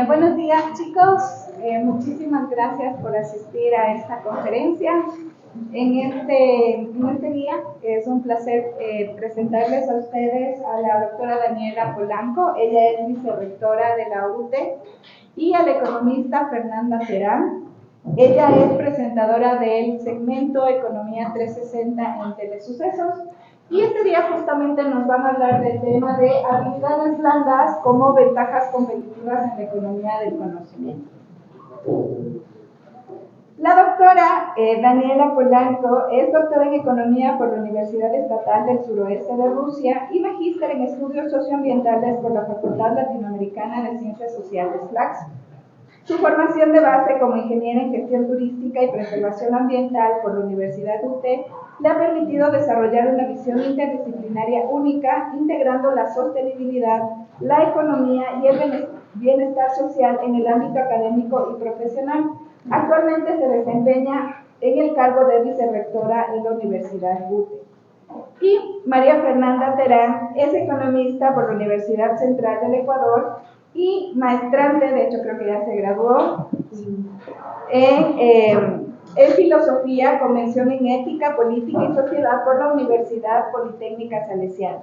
Buenos días, chicos. Muchísimas gracias por asistir a esta conferencia. En este día es un placer presentarles a ustedes a la doctora Daniela Polanco. Ella es vicerrectora de la UTE, y a la economista Fernanda Terán. Ella es presentadora del segmento Economía 360 en Telesucesos. Y este día justamente nos van a hablar del tema de habilidades blandas como ventajas competitivas en la economía del conocimiento. La doctora Daniela Polanco es doctora en Economía por la Universidad Estatal del Suroeste de Rusia y magíster en Estudios Socioambientales por la Facultad Latinoamericana de Ciencias Sociales, FLACS. Su formación de base como ingeniera en gestión turística y preservación ambiental por la Universidad UTE le ha permitido desarrollar una visión interdisciplinaria única, integrando la sostenibilidad, la economía y el bienestar social en el ámbito académico y profesional. Actualmente se desempeña en el cargo de vicerrectora en la Universidad UTE. Y María Fernanda Terán es economista por la Universidad Central del Ecuador y maestrante, de hecho creo que ya se graduó, en filosofía con mención en ética, política y sociedad por la Universidad Politécnica Salesiana.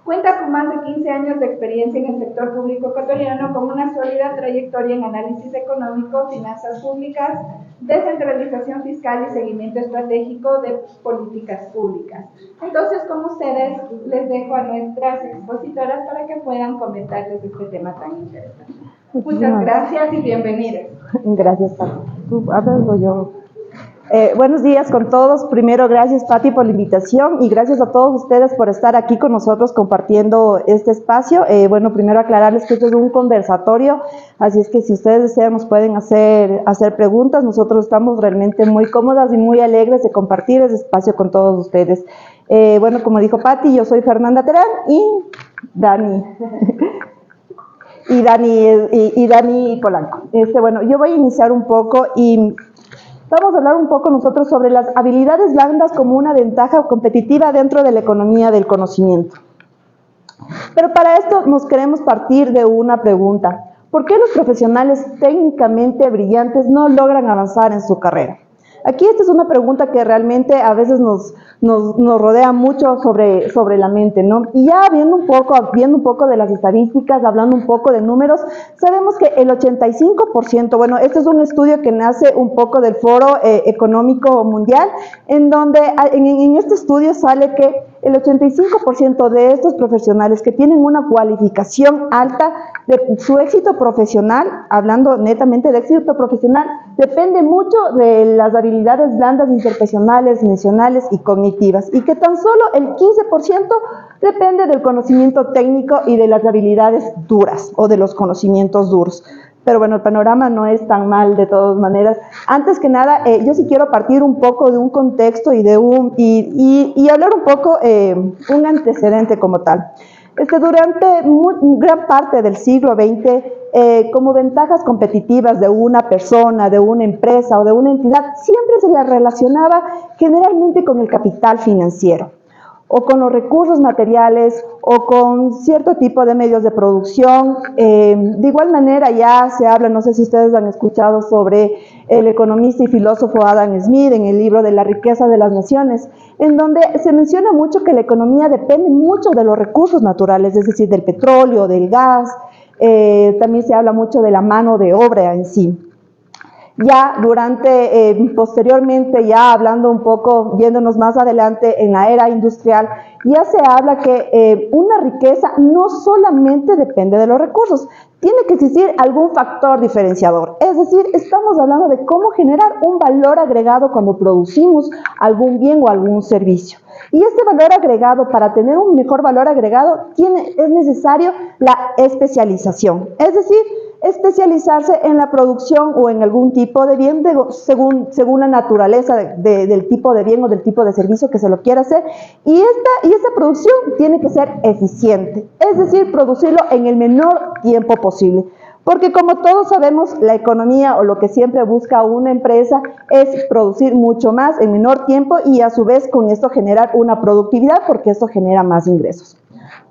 Cuenta con más de 15 años de experiencia en el sector público ecuatoriano, con una sólida trayectoria en análisis económico, finanzas públicas, descentralización fiscal y seguimiento estratégico de políticas públicas. Entonces, con ustedes, les dejo a nuestras expositoras para que puedan comentarles este tema tan interesante. Muchas gracias y bienvenidas. Gracias, Pati. ¿Tú hablas o yo? Buenos días con todos. Primero, gracias, Pati, por la invitación y gracias a todos ustedes por estar aquí con nosotros compartiendo este espacio. Bueno, primero aclararles que esto es un conversatorio, así es que si ustedes desean nos pueden hacer preguntas. Nosotros estamos realmente muy cómodas y muy alegres de compartir este espacio con todos ustedes. Bueno, como dijo Pati, yo soy Fernanda Terán y Dani. y Dani Polanco. Bueno, yo voy a iniciar un poco y vamos a hablar un poco nosotros sobre las habilidades blandas como una ventaja competitiva dentro de la economía del conocimiento. Pero para esto nos queremos partir de una pregunta. ¿Por qué los profesionales técnicamente brillantes no logran avanzar en su carrera? Aquí esta es una pregunta que realmente a veces nos rodea mucho sobre la mente, ¿no? Y ya viendo un poco de las estadísticas, hablando un poco de números, sabemos que el 85%, bueno, este es un estudio que nace un poco del Foro Económico Mundial, en donde en este estudio sale que el 85% de estos profesionales que tienen una cualificación alta, de su éxito profesional, hablando netamente de éxito profesional, depende mucho de las habilidades blandas interpersonales, mencionales y cognitivas, y que tan solo el 15% depende del conocimiento técnico y de las habilidades duras o de los conocimientos duros. Pero bueno, el panorama no es tan mal de todas maneras. Antes que nada, yo sí quiero partir un poco de un contexto y hablar un poco un antecedente como tal. Durante gran parte del siglo XX, como ventajas competitivas de una persona, de una empresa o de una entidad, siempre se la relacionaba generalmente con el capital financiero, o con los recursos materiales, o con cierto tipo de medios de producción. De igual manera ya se habla, no sé si ustedes han escuchado sobre el economista y filósofo Adam Smith en el libro de La riqueza de las naciones, en donde se menciona mucho que la economía depende mucho de los recursos naturales, es decir, del petróleo, del gas. También se habla mucho de la mano de obra en sí. Ya posteriormente, ya hablando un poco, viéndonos más adelante en la era industrial, ya se habla que una riqueza no solamente depende de los recursos, tiene que existir algún factor diferenciador. Es decir, estamos hablando de cómo generar un valor agregado cuando producimos algún bien o algún servicio. Y este valor agregado, para tener un mejor valor agregado, es necesario la especialización. Es decir, especializarse en la producción o en algún tipo de bien según la naturaleza del tipo de bien o del tipo de servicio que se lo quiera hacer, y esta producción tiene que ser eficiente, es decir, producirlo en el menor tiempo posible, porque como todos sabemos, la economía o lo que siempre busca una empresa es producir mucho más en menor tiempo y a su vez con esto generar una productividad, porque esto genera más ingresos.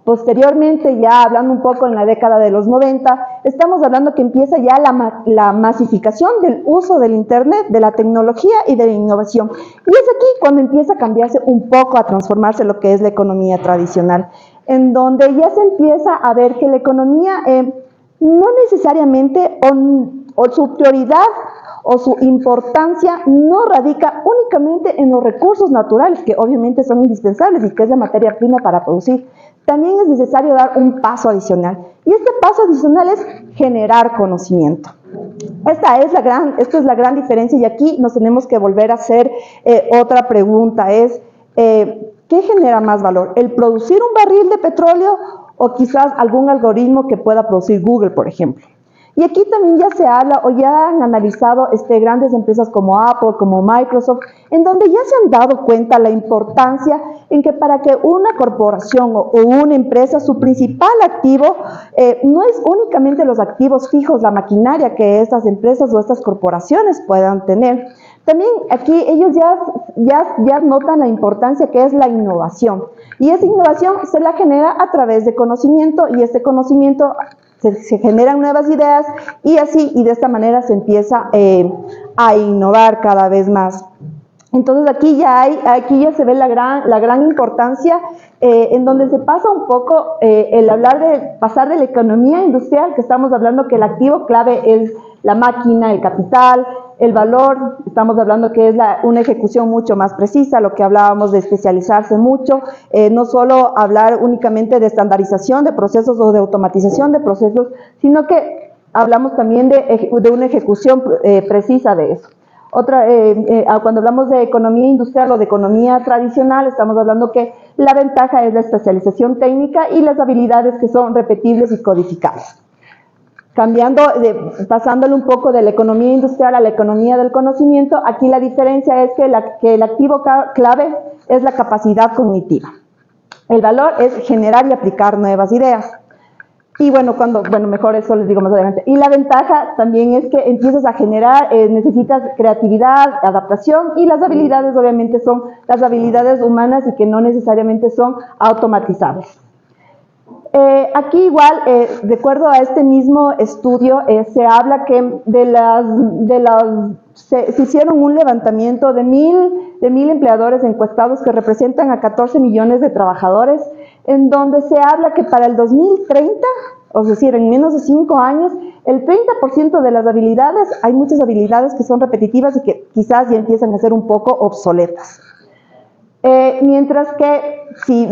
Posteriormente, ya hablando un poco en la década de los 90, estamos hablando que empieza ya la masificación del uso del Internet, de la tecnología y de la innovación. Y es aquí cuando empieza a cambiarse un poco, a transformarse lo que es la economía tradicional, en donde ya se empieza a ver que la economía no necesariamente, o su prioridad o su importancia no radica únicamente en los recursos naturales, que obviamente son indispensables y que es la materia prima para producir. También es necesario dar un paso adicional. Y este paso adicional es generar conocimiento. Esta es la gran diferencia, y aquí nos tenemos que volver a hacer otra pregunta, es ¿qué genera más valor? ¿El producir un barril de petróleo o quizás algún algoritmo que pueda producir Google, por ejemplo? Y aquí también ya se habla o ya han analizado grandes empresas como Apple, como Microsoft, en donde ya se han dado cuenta la importancia en que para que una corporación o una empresa, su principal activo no es únicamente los activos fijos, la maquinaria que estas empresas o estas corporaciones puedan tener. También aquí ellos ya notan la importancia que es la innovación. Y esa innovación se la genera a través de conocimiento, y este conocimiento se generan nuevas ideas, y así y de esta manera se empieza a innovar cada vez más. Entonces aquí ya se ve la gran importancia en donde se pasa un poco el pasar de la economía industrial, que estamos hablando que el activo clave es la máquina, el capital, el valor, estamos hablando que es una ejecución mucho más precisa, lo que hablábamos de especializarse mucho, no solo hablar únicamente de estandarización de procesos o de automatización de procesos, sino que hablamos también de una ejecución precisa de eso. Cuando hablamos de economía industrial o de economía tradicional, estamos hablando que la ventaja es la especialización técnica y las habilidades que son repetibles y codificables. Pasándole un poco de la economía industrial a la economía del conocimiento, aquí la diferencia es que el activo clave es la capacidad cognitiva. El valor es generar y aplicar nuevas ideas. Y mejor eso les digo más adelante. Y la ventaja también es que empiezas a generar, necesitas creatividad, adaptación, y las habilidades obviamente son las habilidades humanas y que no necesariamente son automatizables. Aquí igual, de acuerdo a este mismo estudio, se habla que se hicieron un levantamiento de 1,000 empleadores encuestados que representan a 14 millones de trabajadores, en donde se habla que para el 2030, es decir, en menos de 5 años, el 30% de las habilidades, hay muchas habilidades que son repetitivas y que quizás ya empiezan a ser un poco obsoletas. Mientras que si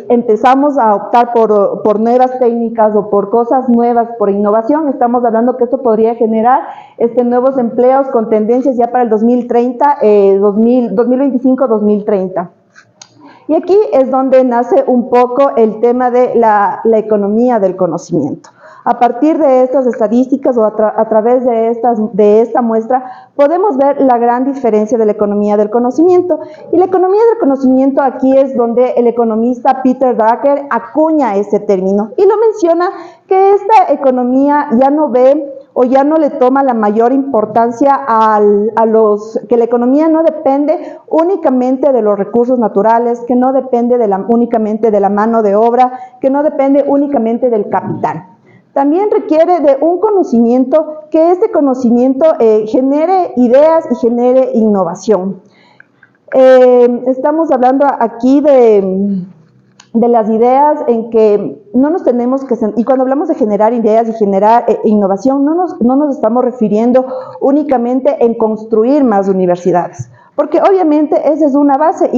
empezamos a optar por nuevas técnicas o por cosas nuevas, por innovación, estamos hablando que esto podría generar nuevos empleos con tendencias ya para el 2030, 2025-2030. Y aquí es donde nace un poco el tema de la economía del conocimiento. A partir de estas estadísticas o a través de esta muestra podemos ver la gran diferencia de la economía del conocimiento. Y la economía del conocimiento aquí es donde el economista Peter Drucker acuña este término y lo menciona, que esta economía ya no ve o ya no le toma la mayor importancia que la economía no depende únicamente de los recursos naturales, que no depende únicamente de la mano de obra, que no depende únicamente del capital. También requiere de un conocimiento, que este conocimiento genere ideas y genere innovación. Estamos hablando aquí de las ideas en que no nos tenemos que... Y cuando hablamos de generar ideas y generar innovación, no nos estamos refiriendo únicamente en construir más universidades, porque obviamente esa es una base,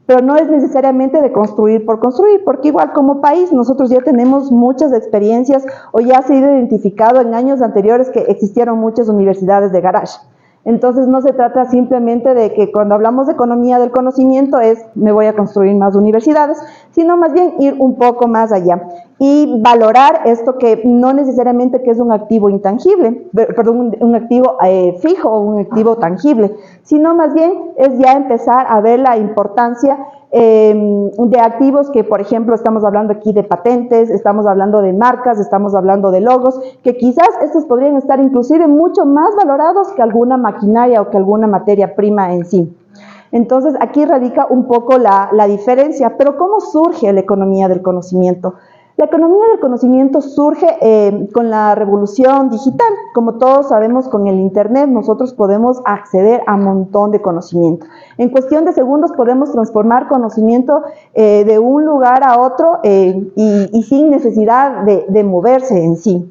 pero no es necesariamente de construir por construir, porque igual como país nosotros ya tenemos muchas experiencias o ya se ha identificado en años anteriores que existieron muchas universidades de garage. Entonces no se trata simplemente de que cuando hablamos de economía del conocimiento me voy a construir más universidades, sino más bien ir un poco más allá y valorar esto que no necesariamente que es un activo intangible, perdón, un activo fijo o un activo tangible, sino más bien es ya empezar a ver la importancia de activos que, por ejemplo, estamos hablando aquí de patentes, estamos hablando de marcas, estamos hablando de logos, que quizás estos podrían estar inclusive mucho más valorados que alguna maquinaria o que alguna materia prima en sí. Entonces, aquí radica un poco la diferencia. Pero ¿cómo surge la economía del conocimiento? La economía del conocimiento surge con la revolución digital. Como todos sabemos, con el Internet nosotros podemos acceder a un montón de conocimiento. En cuestión de segundos podemos transformar conocimiento de un lugar a otro y sin necesidad de moverse en sí.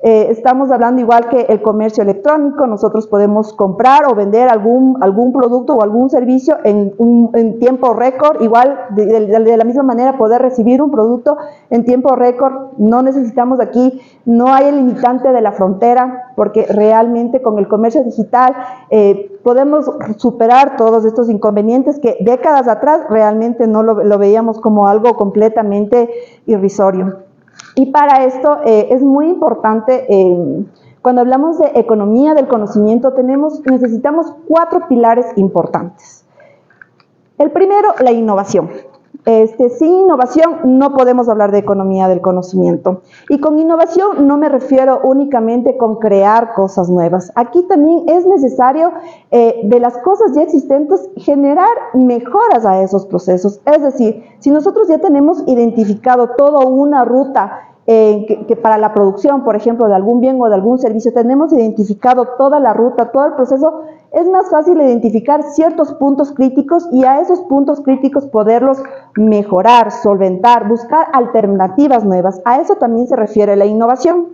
Estamos hablando igual que el comercio electrónico. Nosotros podemos comprar o vender algún producto o algún servicio en tiempo récord, igual de la misma manera poder recibir un producto en tiempo récord. No necesitamos aquí, no hay el limitante de la frontera, porque realmente con el comercio digital podemos superar todos estos inconvenientes que décadas atrás realmente no lo veíamos como algo completamente irrisorio. Y para esto es muy importante, cuando hablamos de economía del conocimiento, necesitamos 4 pilares importantes. El primero, la innovación. Sin innovación no podemos hablar de economía del conocimiento. Y con innovación no me refiero únicamente con crear cosas nuevas. Aquí también es necesario, de las cosas ya existentes, generar mejoras a esos procesos. Es decir, si nosotros ya tenemos identificado toda una ruta que para la producción, por ejemplo, de algún bien o de algún servicio, tenemos identificado toda la ruta, todo el proceso, es más fácil identificar ciertos puntos críticos y a esos puntos críticos poderlos mejorar, solventar, buscar alternativas nuevas. A eso también se refiere la innovación.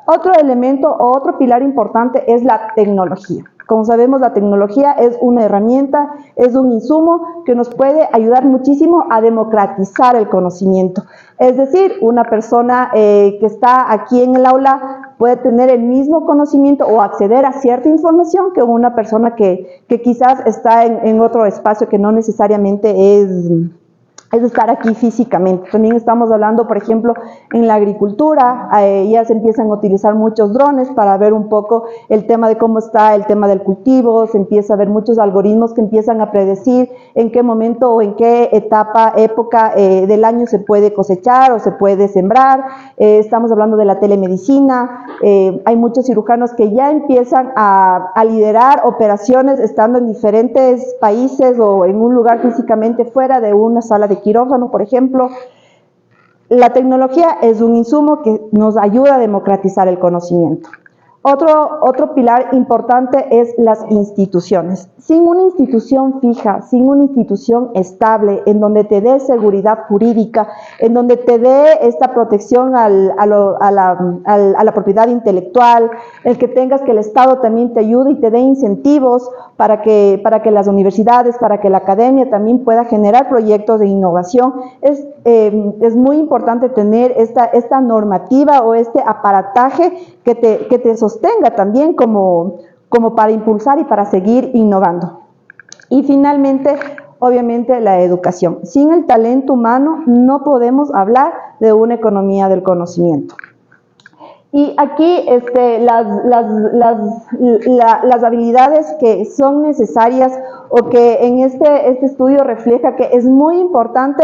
Otro elemento o otro pilar importante es la tecnología. Como sabemos, la tecnología es una herramienta, es un insumo que nos puede ayudar muchísimo a democratizar el conocimiento. Es decir, una persona que está aquí en el aula puede tener el mismo conocimiento o acceder a cierta información que una persona que quizás está en otro espacio que no necesariamente es estar aquí físicamente. También estamos hablando, por ejemplo, en la agricultura, ya se empiezan a utilizar muchos drones para ver un poco el tema de cómo está el tema del cultivo. Se empieza a ver muchos algoritmos que empiezan a predecir en qué momento o en qué época del año se puede cosechar o se puede sembrar. Estamos hablando de la telemedicina. Hay muchos cirujanos que ya empiezan a liderar operaciones estando en diferentes países o en un lugar físicamente fuera de una sala de quirófano, por ejemplo. La tecnología es un insumo que nos ayuda a democratizar el conocimiento. Otro pilar importante es las instituciones. Sin una institución fija, sin una institución estable, en donde te dé seguridad jurídica, en donde te dé esta protección a la propiedad intelectual, el que tengas que el Estado también te ayude y te dé incentivos para que las universidades, para que la academia también pueda generar proyectos de innovación, es muy importante tener esta normativa o este aparataje que te sostenga también como para impulsar y para seguir innovando. Y finalmente, obviamente, la educación. Sin el talento humano no podemos hablar de una economía del conocimiento. Y aquí las habilidades que son necesarias o que en este estudio refleja que es muy importante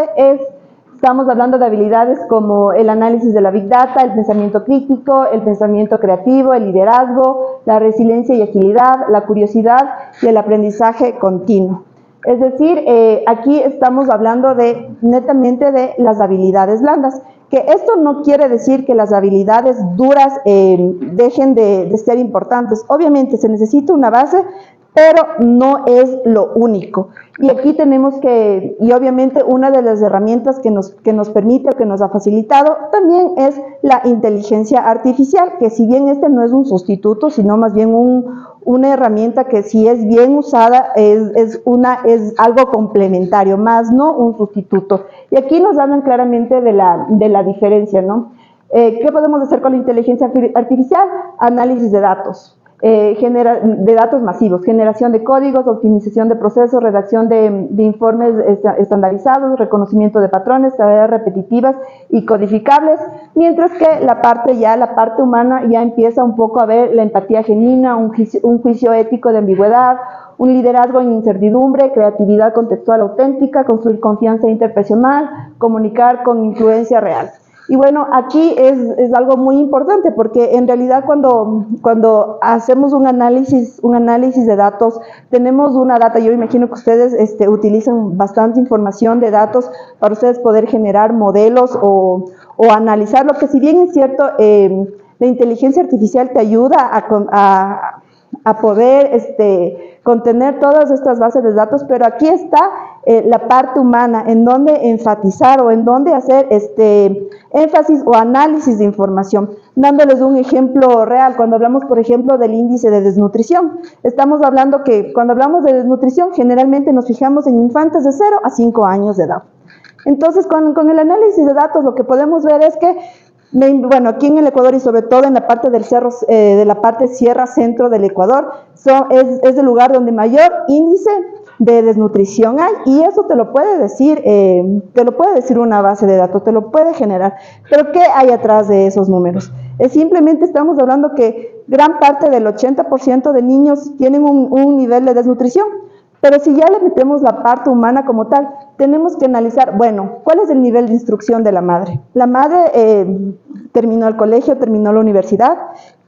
estamos hablando de habilidades como el análisis de la Big Data, el pensamiento crítico, el pensamiento creativo, el liderazgo, la resiliencia y agilidad, la curiosidad y el aprendizaje continuo. Es decir, aquí estamos hablando netamente de las habilidades blandas, que esto no quiere decir que las habilidades duras dejen de ser importantes. Obviamente se necesita una base, pero no es lo único. Y aquí tenemos y obviamente una de las herramientas que nos permite o que nos ha facilitado también es la inteligencia artificial, que si bien no es un sustituto, sino más bien una herramienta que si es bien usada es algo complementario, más no un sustituto. Y aquí nos hablan claramente de la diferencia, ¿no? ¿Qué podemos hacer con la inteligencia artificial? Análisis de datos. De datos masivos, generación de códigos, optimización de procesos, redacción de informes estandarizados, reconocimiento de patrones, tareas repetitivas y codificables, mientras que la parte humana ya empieza un poco a ver la empatía genuina, un juicio ético de ambigüedad, un liderazgo en incertidumbre, creatividad contextual auténtica, construir confianza interpersonal, comunicar con influencia real. Y bueno, aquí es algo muy importante porque en realidad cuando hacemos un análisis de datos, tenemos una data, yo imagino que ustedes utilizan bastante información de datos para ustedes poder generar modelos o analizar lo que si bien es cierto, la inteligencia artificial te ayuda a poder contener todas estas bases de datos, pero aquí está la parte humana, en donde enfatizar o en donde hacer énfasis o análisis de información. Dándoles un ejemplo real, cuando hablamos, por ejemplo, del índice de desnutrición, estamos hablando que cuando hablamos de desnutrición, generalmente nos fijamos en infantes de 0 a 5 años de edad. Entonces, con el análisis de datos, lo que podemos ver es que bueno, aquí en el Ecuador y sobre todo en la parte del cerro, de la parte sierra centro del Ecuador, es el lugar donde mayor índice de desnutrición hay, y eso te lo puede decir una base de datos, te lo puede generar. Pero ¿qué hay atrás de esos números? Simplemente estamos hablando que gran parte del 80% de niños tienen un nivel de desnutrición. Pero si ya le metemos la parte humana como tal, tenemos que analizar, bueno, ¿cuál es el nivel de instrucción de la madre? La madre terminó el colegio, terminó la universidad.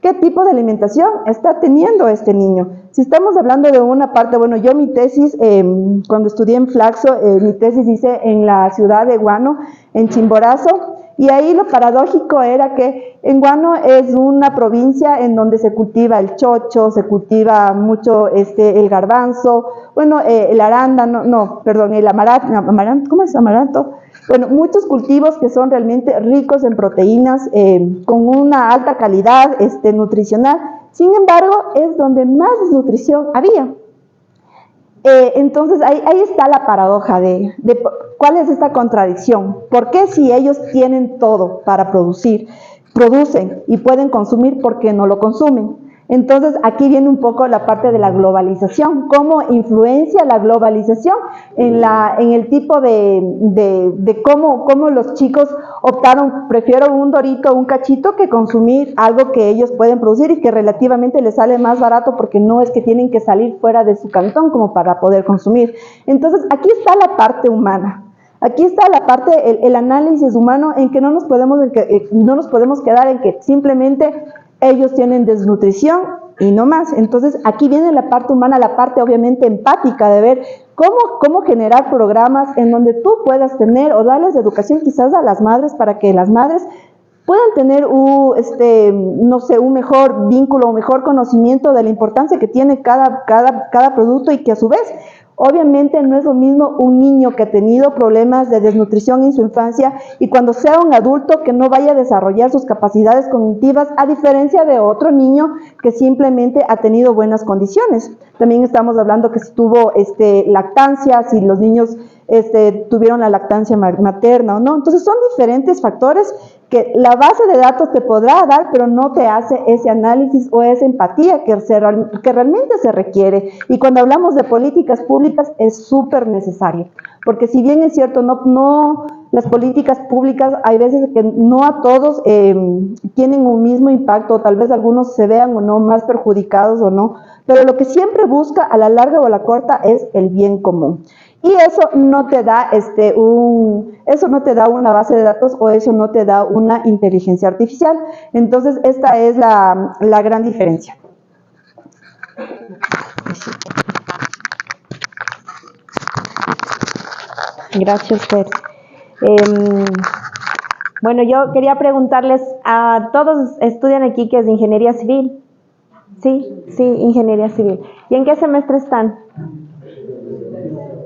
¿Qué tipo de alimentación está teniendo este niño? Si estamos hablando de una parte, bueno, yo mi tesis, cuando estudié en Flaxo, mi tesis hice en la ciudad de Guano, en Chimborazo, y ahí lo paradójico era que en Guano es una provincia en donde se cultiva el chocho, se cultiva mucho el garbanzo, bueno, el arándano, el amaranto, ¿cómo es amaranto? Bueno, muchos cultivos que son realmente ricos en proteínas, con una alta calidad nutricional. Sin embargo, es donde más desnutrición había. Entonces, ahí está la paradoja de cuál es esta contradicción. ¿Por qué si ellos tienen todo para producen y pueden consumir, por qué no lo consumen? Entonces, aquí viene un poco la parte de la globalización. ¿Cómo influencia la globalización en el tipo de cómo los chicos prefieren un dorito, un cachito, que consumir algo que ellos pueden producir y que relativamente les sale más barato porque no es que tienen que salir fuera de su cantón como para poder consumir? Entonces, aquí está la parte humana. Aquí está la parte, el análisis humano, en que no nos podemos quedar en que simplemente ellos tienen desnutrición y no más. Entonces, aquí viene la parte humana, la parte obviamente empática de ver cómo generar programas en donde tú puedas tener o darles educación quizás a las madres para que las madres puedan tener un mejor vínculo, un mejor conocimiento de la importancia que tiene cada producto, y que a su vez, obviamente no es lo mismo un niño que ha tenido problemas de desnutrición en su infancia y cuando sea un adulto que no vaya a desarrollar sus capacidades cognitivas, a diferencia de otro niño que simplemente ha tenido buenas condiciones. También estamos hablando que si tuvo lactancia, si los niños tuvieron la lactancia materna o no. Entonces son diferentes factores que la base de datos te podrá dar, pero no te hace ese análisis o esa empatía que realmente se requiere. Y cuando hablamos de políticas públicas es súper necesario, porque si bien es cierto, las políticas públicas hay veces que no a todos tienen un mismo impacto, o tal vez algunos se vean o no más perjudicados o no, pero lo que siempre busca a la larga o a la corta es el bien común. Y eso no te da una base de datos, o eso no te da una inteligencia artificial. Entonces, esta es la gran diferencia. Gracias, Fer. Bueno, yo quería preguntarles, a todos estudian aquí que es de ingeniería civil. Sí, ingeniería civil. ¿Y en qué semestre están?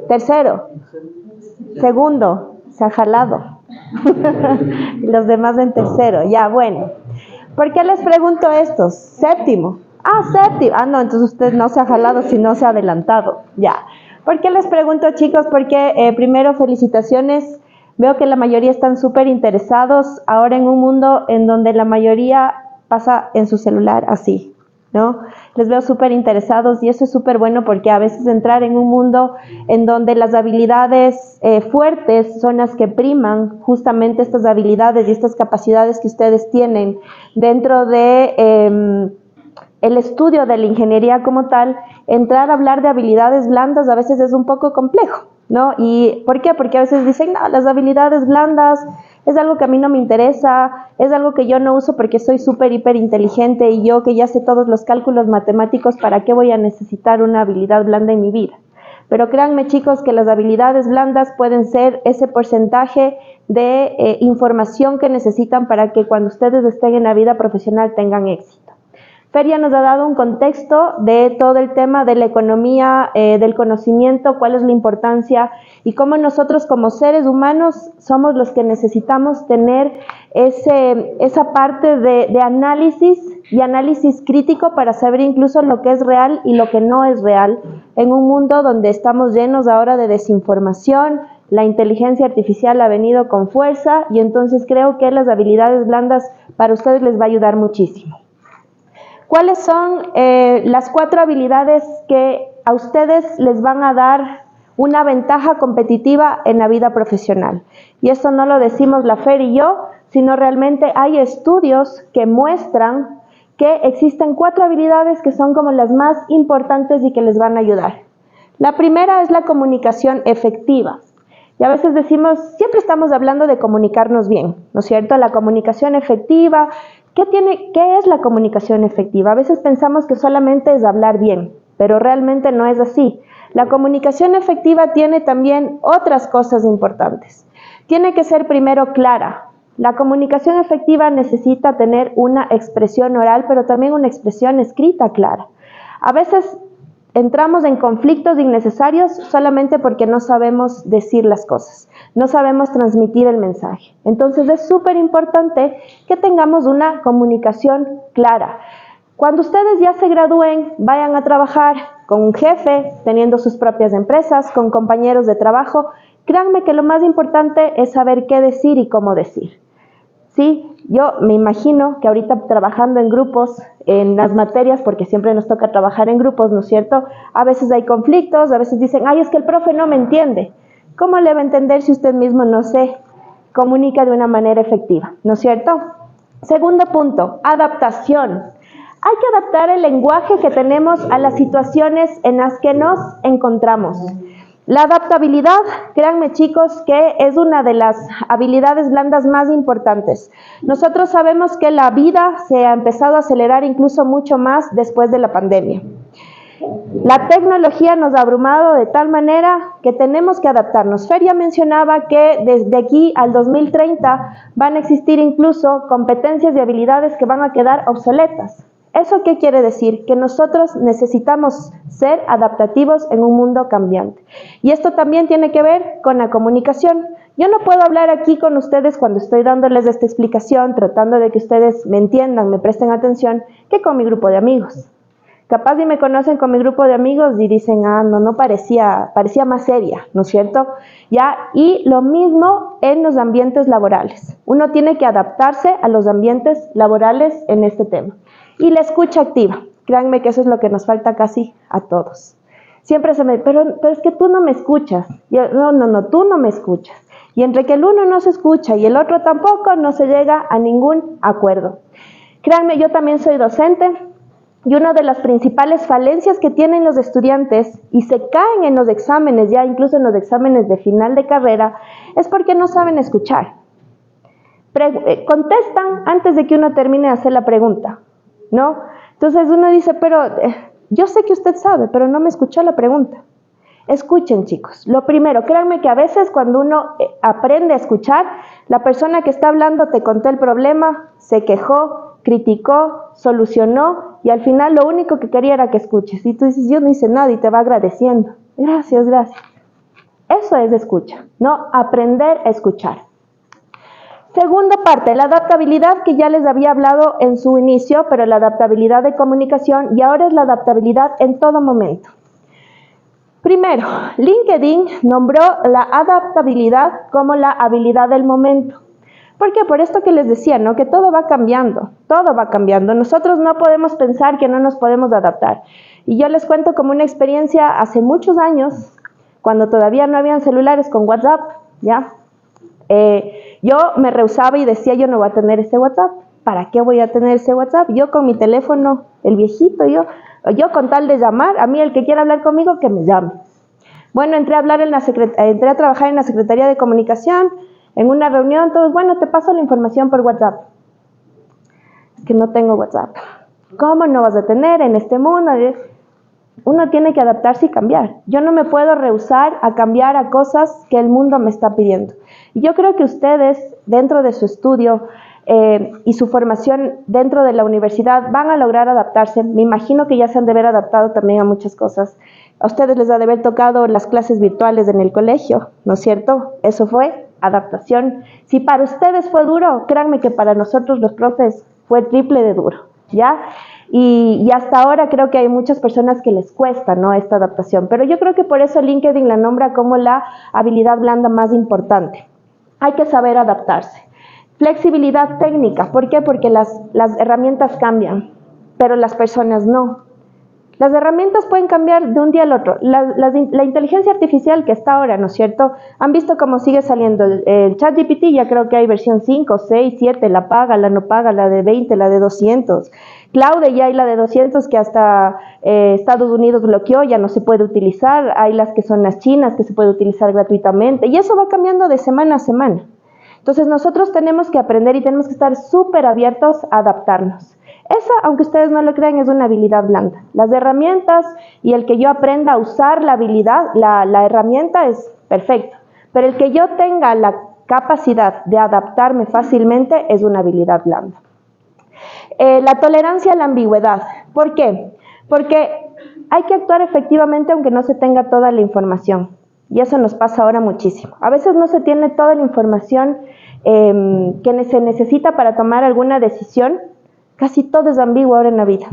Tercero, segundo, se ha jalado. Los demás en tercero, ya, bueno. ¿Por qué les pregunto esto? Séptimo. Séptimo. No, entonces usted no se ha jalado, sino se ha adelantado. Ya. ¿Por qué les pregunto, chicos? Porque primero, felicitaciones. Veo que la mayoría están súper interesados ahora en un mundo en donde la mayoría pasa en su celular así, ¿no? Les veo súper interesados y eso es súper bueno, porque a veces entrar en un mundo en donde las habilidades fuertes son las que priman, justamente estas habilidades y estas capacidades que ustedes tienen dentro de el estudio de la ingeniería como tal, entrar a hablar de habilidades blandas a veces es un poco complejo, ¿no? ¿Y por qué? Porque a veces dicen, no, las habilidades blandas es algo que a mí no me interesa, es algo que yo no uso porque soy súper, hiper inteligente y yo que ya sé todos los cálculos matemáticos, ¿para qué voy a necesitar una habilidad blanda en mi vida? Pero créanme, chicos, que las habilidades blandas pueden ser ese porcentaje de información que necesitan para que cuando ustedes estén en la vida profesional tengan éxito. Feria nos ha dado un contexto de todo el tema de la economía, del conocimiento, cuál es la importancia y cómo nosotros como seres humanos somos los que necesitamos tener esa parte de análisis y análisis crítico para saber incluso lo que es real y lo que no es real en un mundo donde estamos llenos ahora de desinformación. La inteligencia artificial ha venido con fuerza y entonces creo que las habilidades blandas para ustedes les va a ayudar muchísimo. ¿Cuáles son las 4 habilidades que a ustedes les van a dar una ventaja competitiva en la vida profesional? Y esto no lo decimos la Fer y yo, sino realmente hay estudios que muestran que existen 4 habilidades que son como las más importantes y que les van a ayudar. La primera es la comunicación efectiva. Y a veces decimos, siempre estamos hablando de comunicarnos bien, ¿no es cierto? La comunicación efectiva, ¿qué es la comunicación efectiva? A veces pensamos que solamente es hablar bien, pero realmente no es así. La comunicación efectiva tiene también otras cosas importantes. Tiene que ser primero clara. La comunicación efectiva necesita tener una expresión oral, pero también una expresión escrita clara. A veces entramos en conflictos innecesarios solamente porque no sabemos decir las cosas, no sabemos transmitir el mensaje. Entonces es súper importante que tengamos una comunicación clara. Cuando ustedes ya se gradúen, vayan a trabajar con un jefe, teniendo sus propias empresas, con compañeros de trabajo, créanme que lo más importante es saber qué decir y cómo decir. Sí, yo me imagino que ahorita trabajando en grupos, en las materias, porque siempre nos toca trabajar en grupos, ¿no es cierto? A veces hay conflictos, a veces dicen, ay, es que el profe no me entiende. ¿Cómo le va a entender si usted mismo no se comunica de una manera efectiva, ¿no es cierto? Segundo punto, adaptación. Hay que adaptar el lenguaje que tenemos a las situaciones en las que nos encontramos. La adaptabilidad, créanme chicos, que es una de las habilidades blandas más importantes. Nosotros sabemos que la vida se ha empezado a acelerar incluso mucho más después de la pandemia. La tecnología nos ha abrumado de tal manera que tenemos que adaptarnos. Feria mencionaba que desde aquí al 2030 van a existir incluso competencias y habilidades que van a quedar obsoletas. ¿Eso qué quiere decir? Que nosotros necesitamos ser adaptativos en un mundo cambiante. Y esto también tiene que ver con la comunicación. Yo no puedo hablar aquí con ustedes cuando estoy dándoles esta explicación, tratando de que ustedes me entiendan, me presten atención, que con mi grupo de amigos. Capaz si me conocen con mi grupo de amigos y dicen, no parecía más seria, ¿no es cierto? ¿Ya? Y lo mismo en los ambientes laborales. Uno tiene que adaptarse a los ambientes laborales en este tema. Y la escucha activa, créanme que eso es lo que nos falta casi a todos. Siempre pero es que tú no me escuchas. Yo, no, tú no me escuchas. Y entre que el uno no se escucha y el otro tampoco, no se llega a ningún acuerdo. Créanme, yo también soy docente y una de las principales falencias que tienen los estudiantes y se caen en los exámenes, ya incluso en los exámenes de final de carrera, es porque no saben escuchar. Contestan antes de que uno termine de hacer la pregunta, ¿no? Entonces uno dice, pero yo sé que usted sabe, pero no me escuchó la pregunta. Escuchen, chicos. Lo primero, créanme que a veces cuando uno aprende a escuchar, la persona que está hablando te contó el problema, se quejó, criticó, solucionó y al final lo único que quería era que escuches. Y tú dices, yo no hice nada y te va agradeciendo. Gracias, gracias. Eso es escucha, ¿no? Aprender a escuchar. Segunda parte, la adaptabilidad que ya les había hablado en su inicio, pero la adaptabilidad de comunicación y ahora es la adaptabilidad en todo momento. Primero, LinkedIn nombró la adaptabilidad como la habilidad del momento. ¿Por qué? Por esto que les decía, ¿no? Que todo va cambiando, todo va cambiando. Nosotros no podemos pensar que no nos podemos adaptar. Y yo les cuento como una experiencia hace muchos años, cuando todavía no habían celulares con WhatsApp, ¿ya? Yo me rehusaba y decía, yo no voy a tener ese WhatsApp. ¿Para qué voy a tener ese WhatsApp? Yo con mi teléfono, el viejito, yo con tal de llamar, a mí el que quiera hablar conmigo, que me llame. Bueno, entré a trabajar en la Secretaría de Comunicación En una reunión todos, bueno, te paso la información por WhatsApp. Es que no tengo WhatsApp. ¿Cómo no vas a tener en este mundo? Uno tiene que adaptarse y cambiar. Yo no me puedo rehusar a cambiar a cosas que el mundo me está pidiendo. Y yo creo que ustedes, dentro de su estudio y su formación dentro de la universidad, van a lograr adaptarse. Me imagino que ya se han de haber adaptado también a muchas cosas. A ustedes les ha de haber tocado las clases virtuales en el colegio, ¿no es cierto? Eso fue adaptación. Si para ustedes fue duro, créanme que para nosotros los profes fue el triple de duro, ¿ya? Y hasta ahora creo que hay muchas personas que les cuesta, ¿no?, esta adaptación. Pero yo creo que por eso LinkedIn la nombra como la habilidad blanda más importante. Hay que saber adaptarse. Flexibilidad técnica. ¿Por qué? Porque las herramientas cambian, pero las personas no. Las herramientas pueden cambiar de un día al otro. La inteligencia artificial que está ahora, ¿no es cierto? Han visto cómo sigue saliendo el ChatGPT, ya creo que hay versión 5, 6, 7, la paga, la no paga, la de 20, la de 200. Claude ya hay la de 200 que hasta Estados Unidos bloqueó, ya no se puede utilizar. Hay las que son las chinas que se puede utilizar gratuitamente. Y eso va cambiando de semana a semana. Entonces nosotros tenemos que aprender y tenemos que estar súper abiertos a adaptarnos. Esa, aunque ustedes no lo crean, es una habilidad blanda. Las herramientas y el que yo aprenda a usar la habilidad, la herramienta es perfecto. Pero el que yo tenga la capacidad de adaptarme fácilmente es una habilidad blanda. La tolerancia a la ambigüedad. ¿Por qué? Porque hay que actuar efectivamente aunque no se tenga toda la información. Y eso nos pasa ahora muchísimo. A veces no se tiene toda la información que se necesita para tomar alguna decisión. Casi todo es ambiguo ahora en la vida,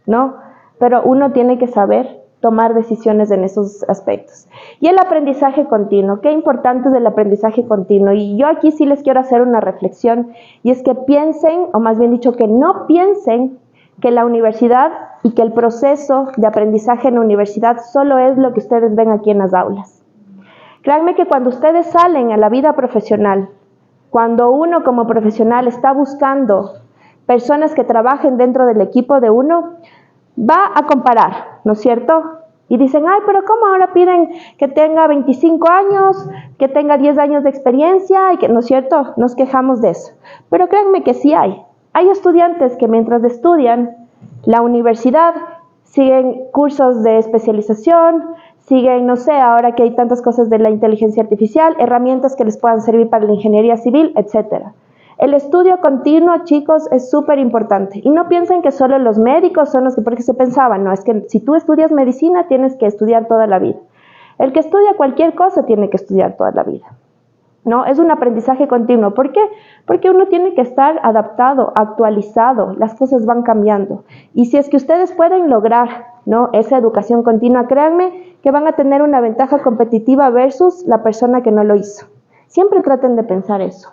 ¿no? Pero uno tiene que saber tomar decisiones en esos aspectos. Y el aprendizaje continuo. Qué importante es el aprendizaje continuo. Y yo aquí sí les quiero hacer una reflexión. Y es que piensen, o más bien dicho, que no piensen que la universidad y que el proceso de aprendizaje en la universidad solo es lo que ustedes ven aquí en las aulas. Créanme que cuando ustedes salen a la vida profesional, cuando uno como profesional está buscando personas que trabajen dentro del equipo de uno, va a comparar, ¿no es cierto? Y dicen, ay, pero ¿cómo ahora piden que tenga 25 años, que tenga 10 años de experiencia? Y que, ¿no es cierto? Nos quejamos de eso. Pero créanme que sí hay. Hay estudiantes que mientras estudian la universidad, siguen cursos de especialización, siguen, no sé, ahora que hay tantas cosas de la inteligencia artificial, herramientas que les puedan servir para la ingeniería civil, etcétera. El estudio continuo, chicos, es súper importante. Y no piensen que solo los médicos son los que, porque se pensaban, no, es que si tú estudias medicina tienes que estudiar toda la vida. El que estudia cualquier cosa tiene que estudiar toda la vida, ¿no? Es un aprendizaje continuo. ¿Por qué? Porque uno tiene que estar adaptado, actualizado, las cosas van cambiando. Y si es que ustedes pueden lograr, ¿no?, esa educación continua, créanme que van a tener una ventaja competitiva versus la persona que no lo hizo. Siempre traten de pensar eso.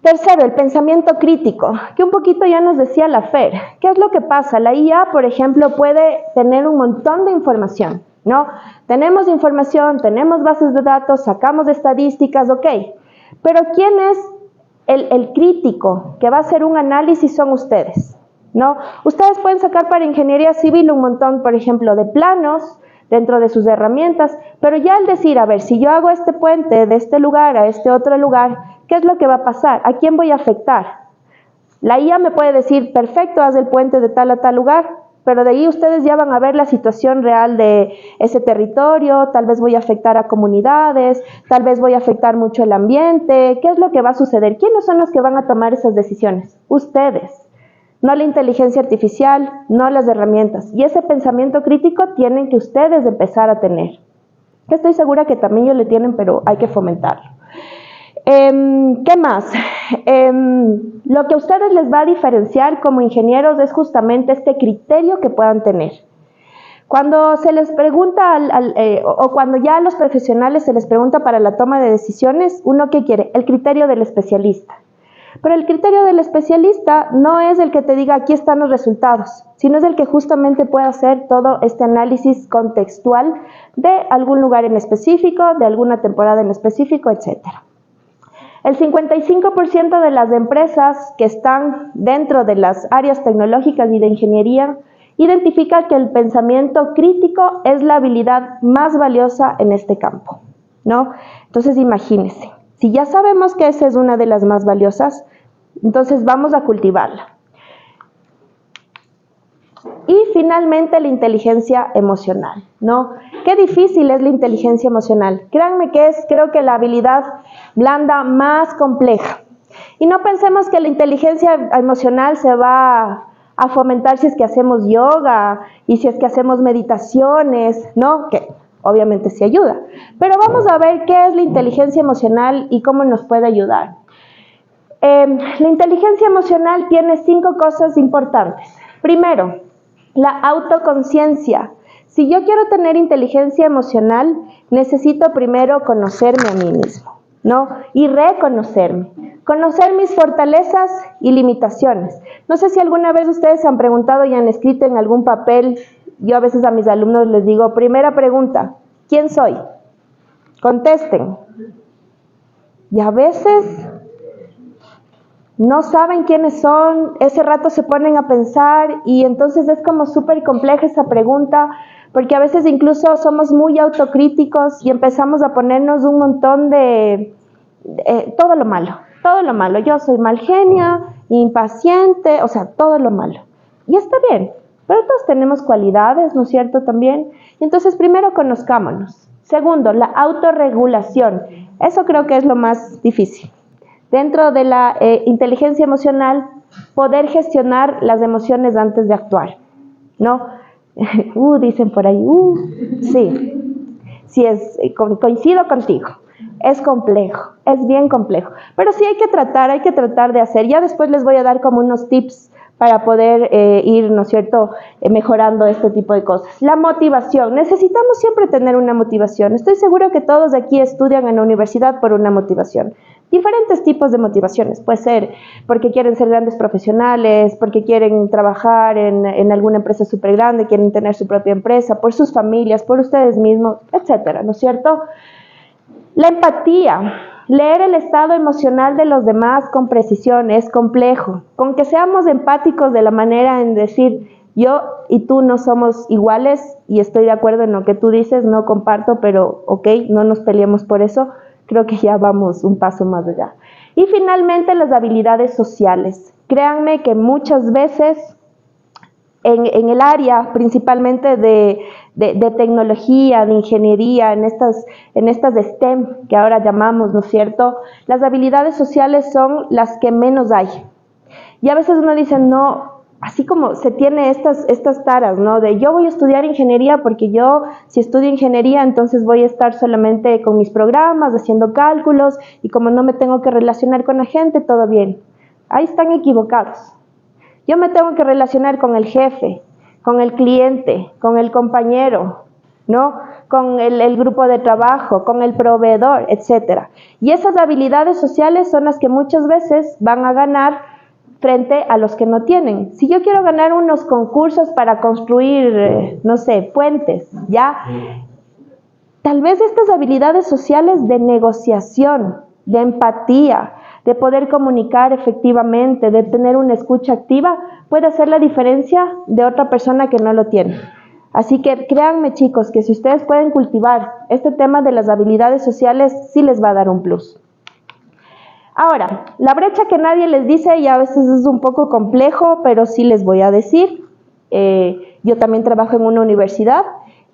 Tercero, el pensamiento crítico, que un poquito ya nos decía la Fer. ¿Qué es lo que pasa? La IA, por ejemplo, puede tener un montón de información, ¿no? Tenemos información, tenemos bases de datos, sacamos estadísticas, ok. Pero ¿quién es el crítico que va a hacer un análisis? Son ustedes, ¿no? Ustedes pueden sacar para ingeniería civil un montón, por ejemplo, de planos dentro de sus herramientas, pero ya al decir, a ver, si yo hago este puente de este lugar a este otro lugar, ¿qué es lo que va a pasar? ¿A quién voy a afectar? La IA me puede decir, perfecto, haz el puente de tal a tal lugar, pero de ahí ustedes ya van a ver la situación real de ese territorio, tal vez voy a afectar a comunidades, tal vez voy a afectar mucho el ambiente, ¿qué es lo que va a suceder? ¿Quiénes son los que van a tomar esas decisiones? Ustedes. No la inteligencia artificial, no las herramientas. Y ese pensamiento crítico tienen que ustedes empezar a tener. Que estoy segura que también ellos le tienen, pero hay que fomentarlo. ¿Qué más? Lo que a ustedes les va a diferenciar como ingenieros es justamente este criterio que puedan tener. Cuando se les pregunta, o cuando ya a los profesionales se les pregunta para la toma de decisiones, ¿uno qué quiere? El criterio del especialista. Pero el criterio del especialista no es el que te diga aquí están los resultados, sino es el que justamente puede hacer todo este análisis contextual de algún lugar en específico, de alguna temporada en específico, etc. El 55% de las empresas que están dentro de las áreas tecnológicas y de ingeniería identifica que el pensamiento crítico es la habilidad más valiosa en este campo. ¿no? Entonces, imagínense, si ya sabemos que esa es una de las más valiosas, entonces vamos a cultivarla. Y finalmente la inteligencia emocional, ¿no? Qué difícil es la inteligencia emocional. Créanme que es, creo que la habilidad blanda más compleja. Y no pensemos que la inteligencia emocional se va a fomentar si es que hacemos yoga y si es que hacemos meditaciones, ¿no? Que obviamente sí ayuda. Pero vamos a ver qué es la inteligencia emocional y cómo nos puede ayudar. La inteligencia emocional tiene 5 cosas importantes. Primero, la autoconciencia. Si yo quiero tener inteligencia emocional, necesito primero conocerme a mí mismo, ¿no? Y reconocerme. Conocer mis fortalezas y limitaciones. No sé si alguna vez ustedes han preguntado y han escrito en algún papel. Yo a veces a mis alumnos les digo, primera pregunta, ¿quién soy? Contesten. Y a veces no saben quiénes son, ese rato se ponen a pensar y entonces es como súper compleja esa pregunta, porque a veces incluso somos muy autocríticos y empezamos a ponernos un montón de todo lo malo. Yo soy mal genia, impaciente, o sea, todo lo malo. Y está bien, pero todos tenemos cualidades, ¿no es cierto? También. Y entonces primero conozcámonos. Segundo, la autorregulación. Eso creo que es lo más difícil. Dentro de la inteligencia emocional, poder gestionar las emociones antes de actuar, ¿no? Dicen por ahí, sí, coincido contigo, es complejo, es bien complejo, pero sí hay que tratar de hacer. Ya después les voy a dar como unos tips para poder ir, ¿no es cierto?, mejorando este tipo de cosas. La motivación, necesitamos siempre tener una motivación. Estoy seguro que todos aquí estudian en la universidad por una motivación. Diferentes tipos de motivaciones, puede ser porque quieren ser grandes profesionales, porque quieren trabajar en alguna empresa súper grande, quieren tener su propia empresa, por sus familias, por ustedes mismos, etcétera, ¿no es cierto? La empatía, leer el estado emocional de los demás con precisión es complejo. Con que seamos empáticos de la manera en decir, yo y tú no somos iguales y estoy de acuerdo en lo que tú dices, no comparto, pero ok, no nos peleemos por eso. Creo que ya vamos un paso más allá. Y finalmente, las habilidades sociales. Créanme que muchas veces en el área principalmente de tecnología, de ingeniería, en estas STEM que ahora llamamos, ¿no es cierto? Las habilidades sociales son las que menos hay. Y a veces uno dice, no, así como se tiene estas taras, ¿no? De yo voy a estudiar ingeniería porque yo, si estudio ingeniería, entonces voy a estar solamente con mis programas, haciendo cálculos, y como no me tengo que relacionar con la gente, todo bien. Ahí están equivocados. Yo me tengo que relacionar con el jefe, con el cliente, con el compañero, ¿no? Con el grupo de trabajo, con el proveedor, etc. Y esas habilidades sociales son las que muchas veces van a ganar frente a los que no tienen. Si yo quiero ganar unos concursos para construir, no sé, puentes, ¿ya? Tal vez estas habilidades sociales de negociación, de empatía, de poder comunicar efectivamente, de tener una escucha activa, puede hacer la diferencia de otra persona que no lo tiene. Así que créanme, chicos, que si ustedes pueden cultivar este tema de las habilidades sociales, sí les va a dar un plus. Ahora, la brecha que nadie les dice y a veces es un poco complejo, pero sí les voy a decir. Yo también trabajo en una universidad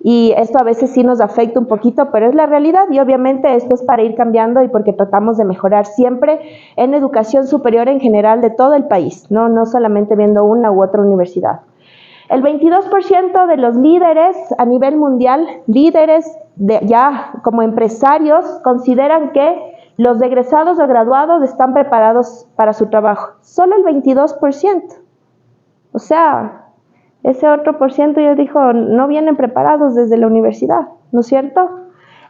y esto a veces sí nos afecta un poquito, pero es la realidad y obviamente esto es para ir cambiando y porque tratamos de mejorar siempre en educación superior en general de todo el país, no solamente viendo una u otra universidad. El 22% de los líderes a nivel mundial, líderes ya como empresarios, consideran que los egresados o graduados están preparados para su trabajo. Solo el 22%. O sea, ese otro por ciento yo digo, no vienen preparados desde la universidad, ¿no es cierto?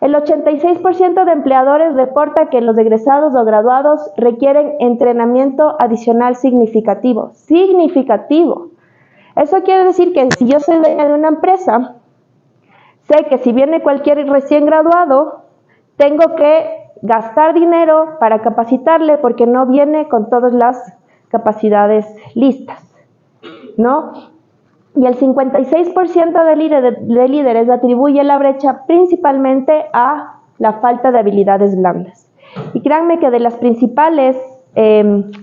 El 86% de empleadores reporta que los egresados o graduados requieren entrenamiento adicional significativo. Significativo. Eso quiere decir que si yo soy dueña de una empresa, sé que si viene cualquier recién graduado, tengo que gastar dinero para capacitarle porque no viene con todas las capacidades listas, ¿no? Y el 56% de líderes atribuye la brecha principalmente a la falta de habilidades blandas. Y créanme que de las principales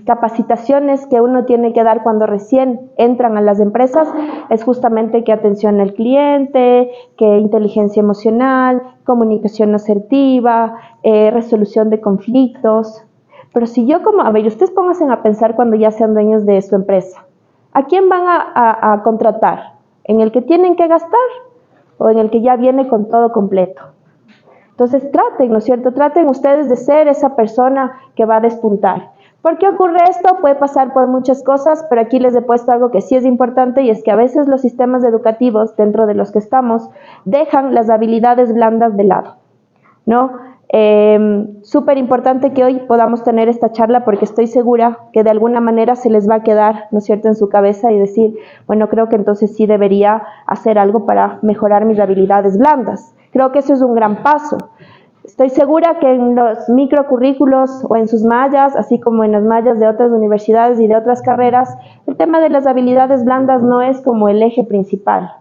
capacitaciones que uno tiene que dar cuando recién entran a las empresas es justamente que atención al cliente, que inteligencia emocional, comunicación asertiva, resolución de conflictos. Pero si yo a ver, ustedes pónganse a pensar cuando ya sean dueños de su empresa. ¿A quién van a contratar? ¿En el que tienen que gastar o en el que ya viene con todo completo? Entonces traten, ¿no es cierto? Traten ustedes de ser esa persona que va a despuntar. ¿Por qué ocurre esto? Puede pasar por muchas cosas, pero aquí les he puesto algo que sí es importante y es que a veces los sistemas educativos dentro de los que estamos dejan las habilidades blandas de lado, ¿no? Súper importante que hoy podamos tener esta charla porque estoy segura que de alguna manera se les va a quedar, ¿no es cierto?, en su cabeza y decir, bueno, creo que entonces sí debería hacer algo para mejorar mis habilidades blandas. Creo que eso es un gran paso. Estoy segura que en los microcurrículos o en sus mallas, así como en las mallas de otras universidades y de otras carreras, el tema de las habilidades blandas no es como el eje principal.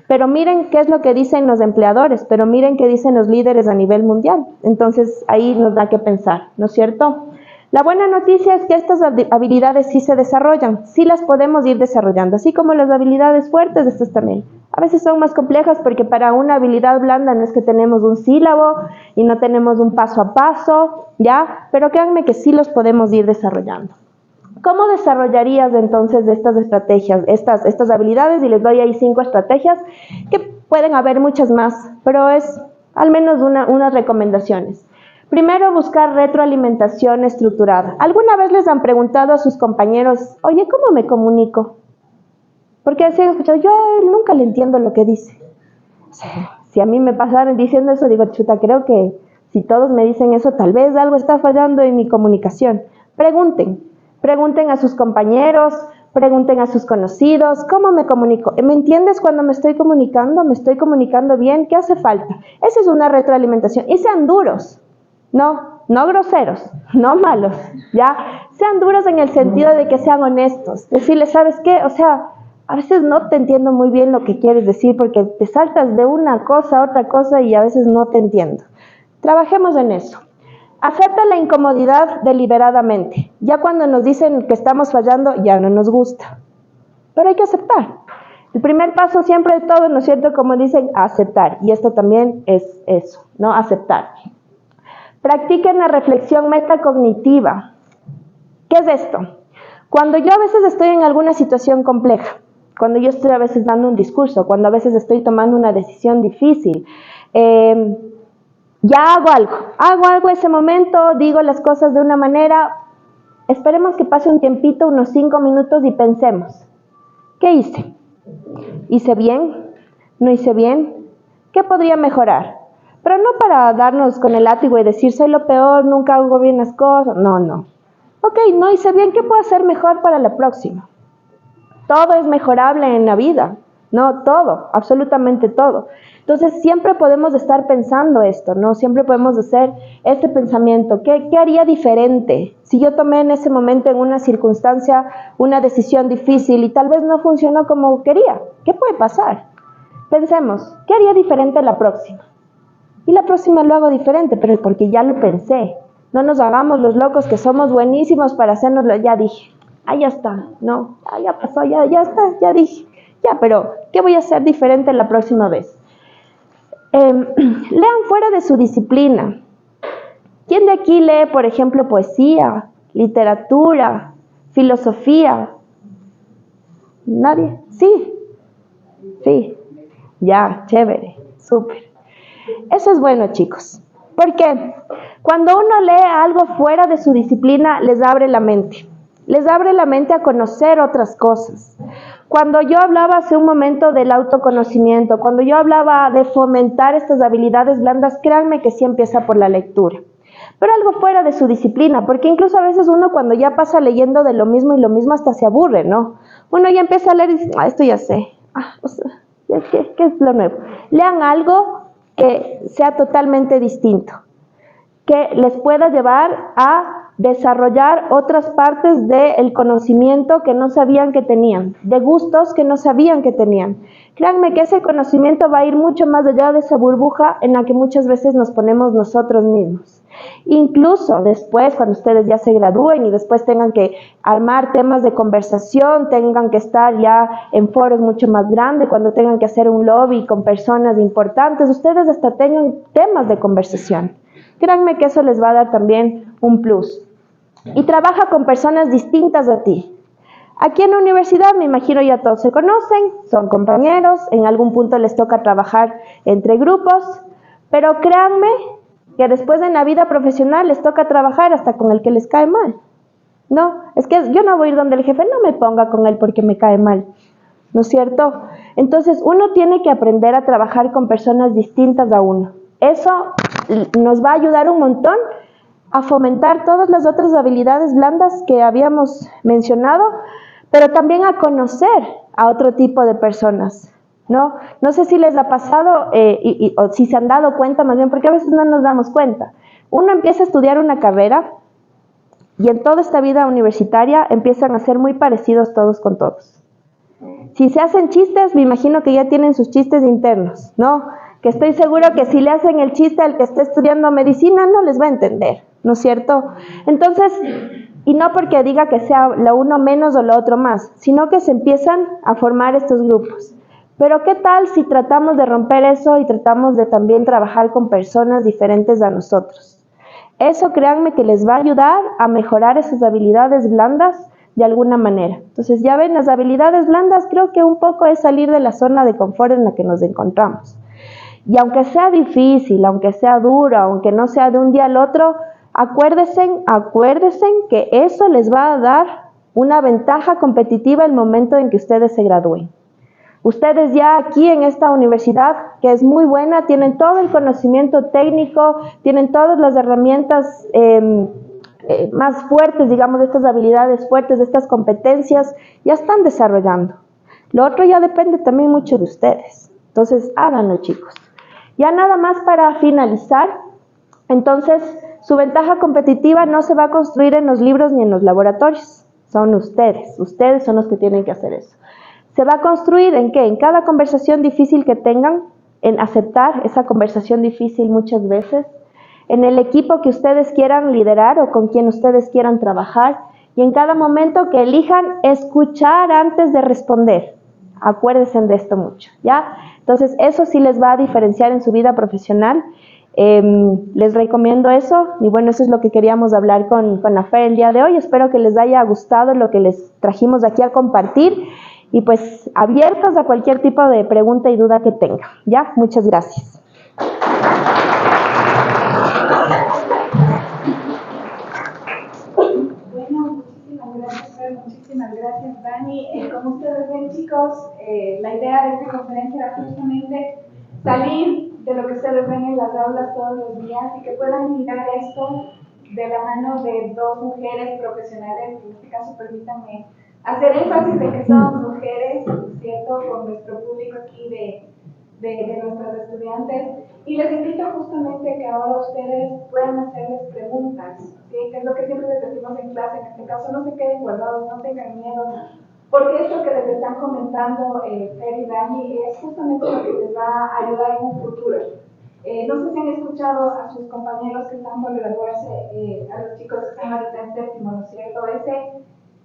Pero miren qué es lo que dicen los empleadores, pero miren qué dicen los líderes a nivel mundial. Entonces ahí nos da que pensar, ¿no es cierto? La buena noticia es que estas habilidades sí se desarrollan, sí las podemos ir desarrollando, así como las habilidades fuertes, estas también. A veces son más complejas porque para una habilidad blanda no es que tenemos un sílabo y no tenemos un paso a paso, ¿ya? Pero créanme que sí los podemos ir desarrollando. ¿Cómo desarrollarías entonces estas estrategias, estas habilidades? Y les doy ahí 5 estrategias, que pueden haber muchas más, pero es al menos unas recomendaciones. Primero, buscar retroalimentación estructurada. ¿Alguna vez les han preguntado a sus compañeros, oye, ¿cómo me comunico? Porque así he escuchado, yo a él nunca le entiendo lo que dice. Si a mí me pasaran diciendo eso, digo, chuta, creo que si todos me dicen eso, tal vez algo está fallando en mi comunicación. Pregunten a sus compañeros, pregunten a sus conocidos, ¿cómo me comunico? ¿Me entiendes cuando me estoy comunicando? ¿Me estoy comunicando bien? ¿Qué hace falta? Esa es una retroalimentación. Y sean duros, no groseros, no malos, ¿ya? Sean duros en el sentido de que sean honestos. Decirles, ¿sabes qué? O sea, a veces no te entiendo muy bien lo que quieres decir porque te saltas de una cosa a otra cosa y a veces no te entiendo. Trabajemos en eso. Acepta la incomodidad deliberadamente. Ya cuando nos dicen que estamos fallando, ya no nos gusta. Pero hay que aceptar. El primer paso siempre de todo, ¿no es cierto? Como dicen, aceptar. Y esto también es eso, ¿no? Aceptar. Practiquen la reflexión metacognitiva. ¿Qué es esto? Cuando yo a veces estoy en alguna situación compleja, cuando yo estoy a veces dando un discurso, cuando a veces estoy tomando una decisión difícil, ya hago algo ese momento, digo las cosas de una manera, esperemos que pase un tiempito, unos 5 minutos y pensemos, ¿qué hice? ¿Hice bien? ¿No hice bien? ¿Qué podría mejorar? Pero no para darnos con el látigo y decir, soy lo peor, nunca hago bien las cosas, no. Ok, no hice bien, ¿qué puedo hacer mejor para la próxima? Todo es mejorable en la vida, ¿no? Todo, absolutamente todo. Entonces, siempre podemos estar pensando esto, ¿no? Siempre podemos hacer este pensamiento. ¿Qué haría diferente? Si yo tomé en ese momento, en una circunstancia, una decisión difícil y tal vez no funcionó como quería, ¿qué puede pasar? Pensemos, ¿qué haría diferente la próxima? Y la próxima lo hago diferente, pero es porque ya lo pensé. No nos hagamos los locos que somos buenísimos para hacernoslo, ya dije. Ya está, no, ya pasó, ya está, ya dije, pero ¿qué voy a hacer diferente la próxima vez? Lean fuera de su disciplina. ¿Quién de aquí lee, por ejemplo, poesía, literatura, filosofía? ¿Nadie? Sí, ya, chévere, súper. Eso es bueno, chicos. ¿Por qué? Cuando uno lee algo fuera de su disciplina, les abre la mente. Les abre la mente a conocer otras cosas. Cuando yo hablaba hace un momento del autoconocimiento, cuando yo hablaba de fomentar estas habilidades blandas, créanme que sí empieza por la lectura. Pero algo fuera de su disciplina, porque incluso a veces uno cuando ya pasa leyendo de lo mismo y lo mismo hasta se aburre, ¿no? Uno ya empieza a leer y dice, esto ya sé. ¿Qué es lo nuevo? Lean algo que sea totalmente distinto, que les pueda llevar a desarrollar otras partes del conocimiento que no sabían que tenían, de gustos que no sabían que tenían. Créanme que ese conocimiento va a ir mucho más allá de esa burbuja en la que muchas veces nos ponemos nosotros mismos. Incluso después, cuando ustedes ya se gradúen y después tengan que armar temas de conversación, tengan que estar ya en foros mucho más grandes, cuando tengan que hacer un lobby con personas importantes, ustedes hasta tengan temas de conversación. Créanme que eso les va a dar también un plus. Y trabaja con personas distintas a ti. Aquí en la universidad me imagino ya todos se conocen, son compañeros, en algún punto les toca trabajar entre grupos, pero créanme que después en la vida profesional les toca trabajar hasta con el que les cae mal. No, es que yo no voy a ir donde el jefe, no me ponga con él porque me cae mal, ¿no es cierto? Entonces uno tiene que aprender a trabajar con personas distintas a uno. Eso nos va a ayudar un montón a fomentar todas las otras habilidades blandas que habíamos mencionado, pero también a conocer a otro tipo de personas, ¿no? No sé si les ha pasado o si se han dado cuenta más bien, porque a veces no nos damos cuenta. Uno empieza a estudiar una carrera y en toda esta vida universitaria empiezan a ser muy parecidos todos con todos. Si se hacen chistes, me imagino que ya tienen sus chistes internos, ¿no? Que estoy seguro que si le hacen el chiste al que esté estudiando medicina, no les va a entender, ¿no es cierto? Entonces, y no porque diga que sea lo uno menos o lo otro más, sino que se empiezan a formar estos grupos. Pero ¿qué tal si tratamos de romper eso y tratamos de también trabajar con personas diferentes a nosotros? Eso, créanme, que les va a ayudar a mejorar esas habilidades blandas de alguna manera. Entonces, ya ven, las habilidades blandas creo que un poco es salir de la zona de confort en la que nos encontramos. Y aunque sea difícil, aunque sea duro, aunque no sea de un día al otro, acuérdense que eso les va a dar una ventaja competitiva el momento en que ustedes se gradúen. Ustedes ya aquí en esta universidad, que es muy buena, tienen todo el conocimiento técnico, tienen todas las herramientas más fuertes, digamos, de estas habilidades fuertes, de estas competencias, ya están desarrollando. Lo otro ya depende también mucho de ustedes. Entonces, háganlo, chicos. Ya nada más para finalizar, entonces, su ventaja competitiva no se va a construir en los libros ni en los laboratorios. Son ustedes son los que tienen que hacer eso. ¿Se va a construir en qué? En cada conversación difícil que tengan, en aceptar esa conversación difícil muchas veces, en el equipo que ustedes quieran liderar o con quien ustedes quieran trabajar, y en cada momento que elijan escuchar antes de responder. Acuérdense de esto mucho, ¿ya? Entonces, eso sí les va a diferenciar en su vida profesional. Les recomiendo eso, y bueno, eso es lo que queríamos hablar con Afer el día de hoy. Espero que les haya gustado lo que les trajimos aquí a compartir, y pues abiertos a cualquier tipo de pregunta y duda que tengan, ¿ya? Muchas gracias. Bueno, muchísimas gracias, Dani. Como ustedes ven, chicos, la idea de esta conferencia era justamente salir de lo que ustedes ven en las aulas todos los días y que puedan mirar esto de la mano de dos mujeres profesionales. En este caso, permítanme hacer énfasis en que somos mujeres, ¿cierto? Con nuestro público aquí de nuestros estudiantes. Y les invito justamente que ahora ustedes puedan hacerles preguntas, ¿sí? Que es lo que siempre les decimos en clase. En este caso, no se queden guardados, no tengan miedo, porque esto que les están comentando Fer y Dani es justamente lo que les va a ayudar en un futuro. No sé si han escuchado a sus compañeros que están por graduarse, a los chicos que están ahorita en séptimo, ¿no es cierto?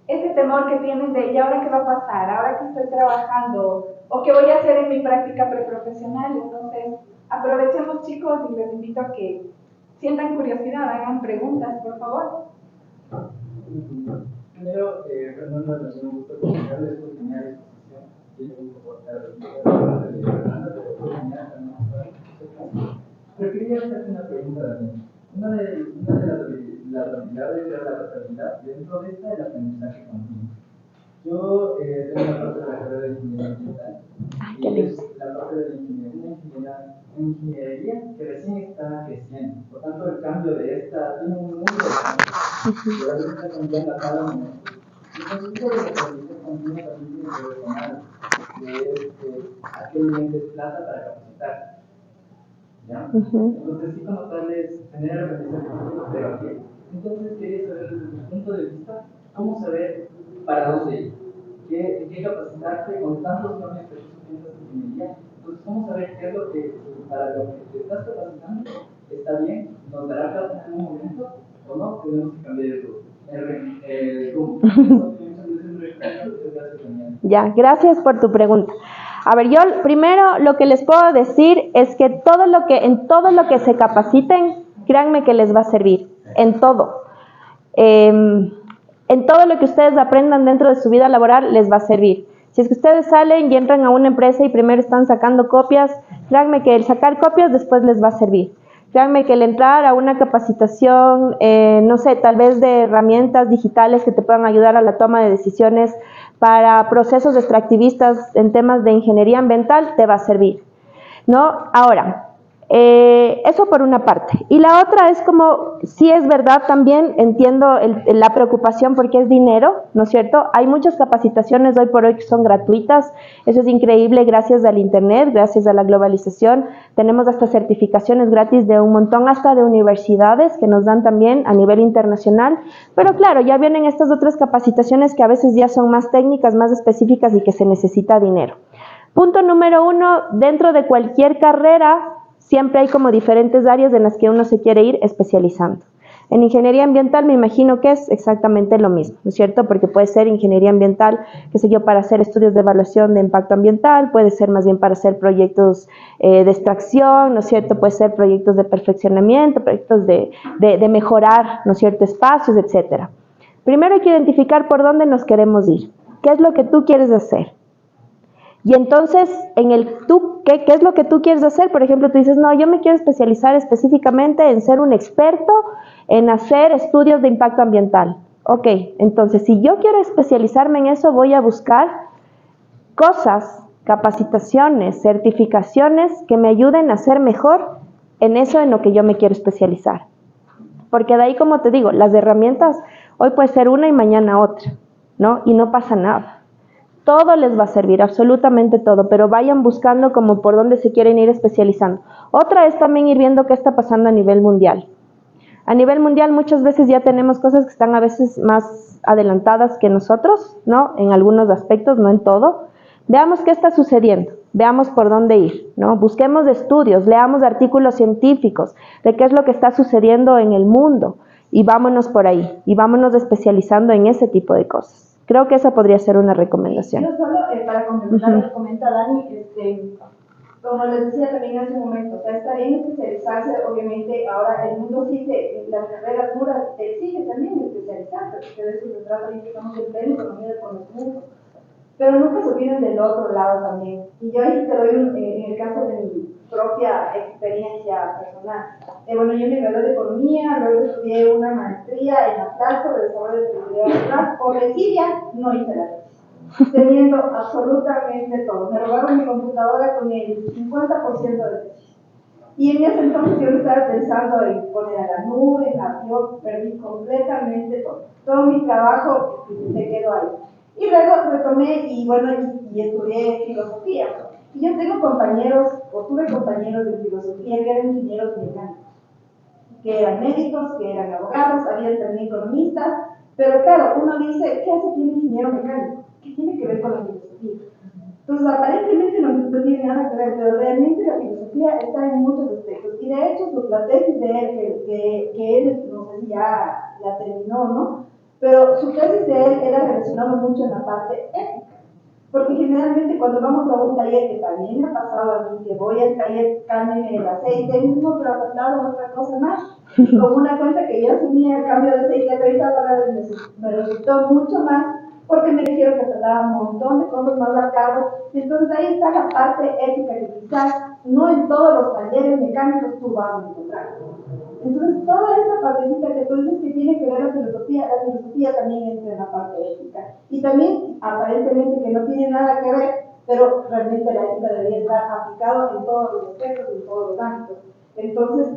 Ese temor que tienen de, ¿y ahora qué va a pasar? ¿Ahora que estoy trabajando? ¿O qué voy a hacer en mi práctica preprofesional? Entonces, aprovechemos, chicos, y les invito a que sientan curiosidad, hagan preguntas, por favor. Primero, Fernando, nos dio un gusto conocerles por primera disposición. Tiene un poco de Fernando, pero por primera también. Pero quería hacerte una pregunta también. Una de las habilidades era la adaptabilidad. Dentro de esta, el aprendizaje continuo. Yo tengo una parte de la carrera de ingeniería ambiental y es la parte de la ingeniería que recién está creciendo. Por tanto, el cambio de esta tiene un mundo de cambios. Y ahora está cambiando a cada momento. Y el concepto de aprendizaje continuo también tiene que ver con algo, que es a qué nivel de plata para capacitar. ¿Ya? Entonces, sí, como tal es tener aprendizaje continuo, pero ¿a qué? Entonces quería saber desde tu punto de vista, ¿cómo saber para dónde ir? ¿Qué capacitarte con tantos cambios que tú piensas en ingeniería? Entonces, ¿cómo saber qué es lo que para lo que te estás capacitando está bien, nos dará plata en algún momento o no? Tenemos que cambiar el rumbo. Ya, gracias por tu pregunta. A ver, yo primero lo que les puedo decir es que en todo lo que se capaciten, créanme que les va a servir, en todo. En todo lo que ustedes aprendan dentro de su vida laboral les va a servir. Si es que ustedes salen y entran a una empresa y primero están sacando copias, créanme que el sacar copias después les va a servir. Créanme que el entrar a una capacitación, no sé, tal vez de herramientas digitales que te puedan ayudar a la toma de decisiones para procesos extractivistas en temas de ingeniería ambiental, te va a servir, ¿no? Ahora, eso por una parte. Y la otra es como, sí es verdad también, entiendo la preocupación porque es dinero, ¿no es cierto? Hay muchas capacitaciones hoy por hoy que son gratuitas, eso es increíble gracias al internet, gracias a la globalización. Tenemos hasta certificaciones gratis de un montón, hasta de universidades que nos dan también a nivel internacional. Pero claro, ya vienen estas otras capacitaciones que a veces ya son más técnicas, más específicas y que se necesita dinero. Punto número 1, dentro de cualquier carrera, siempre hay como diferentes áreas en las que uno se quiere ir especializando. En ingeniería ambiental me imagino que es exactamente lo mismo, ¿no es cierto? Porque puede ser ingeniería ambiental, qué sé yo, para hacer estudios de evaluación de impacto ambiental, puede ser más bien para hacer proyectos de extracción, ¿no es cierto? Puede ser proyectos de perfeccionamiento, proyectos de mejorar, ¿no es cierto?, espacios, etcétera. Primero hay que identificar por dónde nos queremos ir. ¿Qué es lo que tú quieres hacer? Y entonces, ¿qué es lo que tú quieres hacer? Por ejemplo, tú dices, no, yo me quiero especializar específicamente en ser un experto en hacer estudios de impacto ambiental. Ok, entonces, si yo quiero especializarme en eso, voy a buscar cosas, capacitaciones, certificaciones que me ayuden a ser mejor en eso en lo que yo me quiero especializar. Porque de ahí, como te digo, las herramientas, hoy puede ser una y mañana otra, ¿no? Y no pasa nada. Todo les va a servir, absolutamente todo, pero vayan buscando como por dónde se quieren ir especializando. Otra es también ir viendo qué está pasando a nivel mundial. A nivel mundial muchas veces ya tenemos cosas que están a veces más adelantadas que nosotros, ¿no? En algunos aspectos, no en todo. Veamos qué está sucediendo, veamos por dónde ir, ¿no? Busquemos estudios, leamos artículos científicos de qué es lo que está sucediendo en el mundo y vámonos por ahí, y vámonos especializando en ese tipo de cosas. Creo que esa podría ser una recomendación. Yo solo, para complementar lo que comenta Dani, como les decía también hace un momento, o sea, está bien especializarse, obviamente ahora el mundo sigue, las carreras duras te exigen también especializarse, porque de eso se trata, y estamos en plena economía del conocimiento, pero nunca se olviden del otro lado también. Y yo ahí te doy en el caso de mi propia experiencia personal. Bueno, yo me gradué de economía, luego estudié una maestría en Atlas sobre desarrollo de seguridad Atlas. Por desidia, no hice la tesis, teniendo absolutamente todo. Me robaron mi computadora con el 50% de tesis. Y en ese entonces yo estaba pensando en poner a la nube, yo perdí completamente todo. Todo mi trabajo se quedó ahí. Y luego retomé y bueno, y estudié filosofía. Y yo tengo compañeros, o tuve compañeros de filosofía que eran ingenieros mecánicos, que eran médicos, que eran abogados, había también economistas, pero claro, uno dice, ¿qué hace aquí un ingeniero mecánico? ¿Qué tiene que ver con la filosofía? Entonces, aparentemente no tiene nada que ver, pero realmente la filosofía está en muchos aspectos. Y de hecho, la tesis de él, que él, no sé si ya la terminó, ¿no? Pero su tesis de él era relacionada mucho en la parte ética. Porque generalmente cuando vamos a un taller, que también me ha pasado a mí, que voy al taller, cámbiame el aceite, mismo, pero pasado otra cosa más, con una cuenta que yo asumía el cambio de aceite a $30, me resultó mucho más, porque me dijeron que tardaba un montón de cosas más al cabo. Entonces ahí está la parte ética que quizás no en todos los talleres mecánicos tú vas a encontrar. Entonces toda esta partecita que tú dices que tiene que ver la filosofía también entra en la parte ética. Y también aparentemente que no tiene nada que ver, pero realmente la ética debería estar aplicada en todos los aspectos, en todos los ámbitos. Entonces,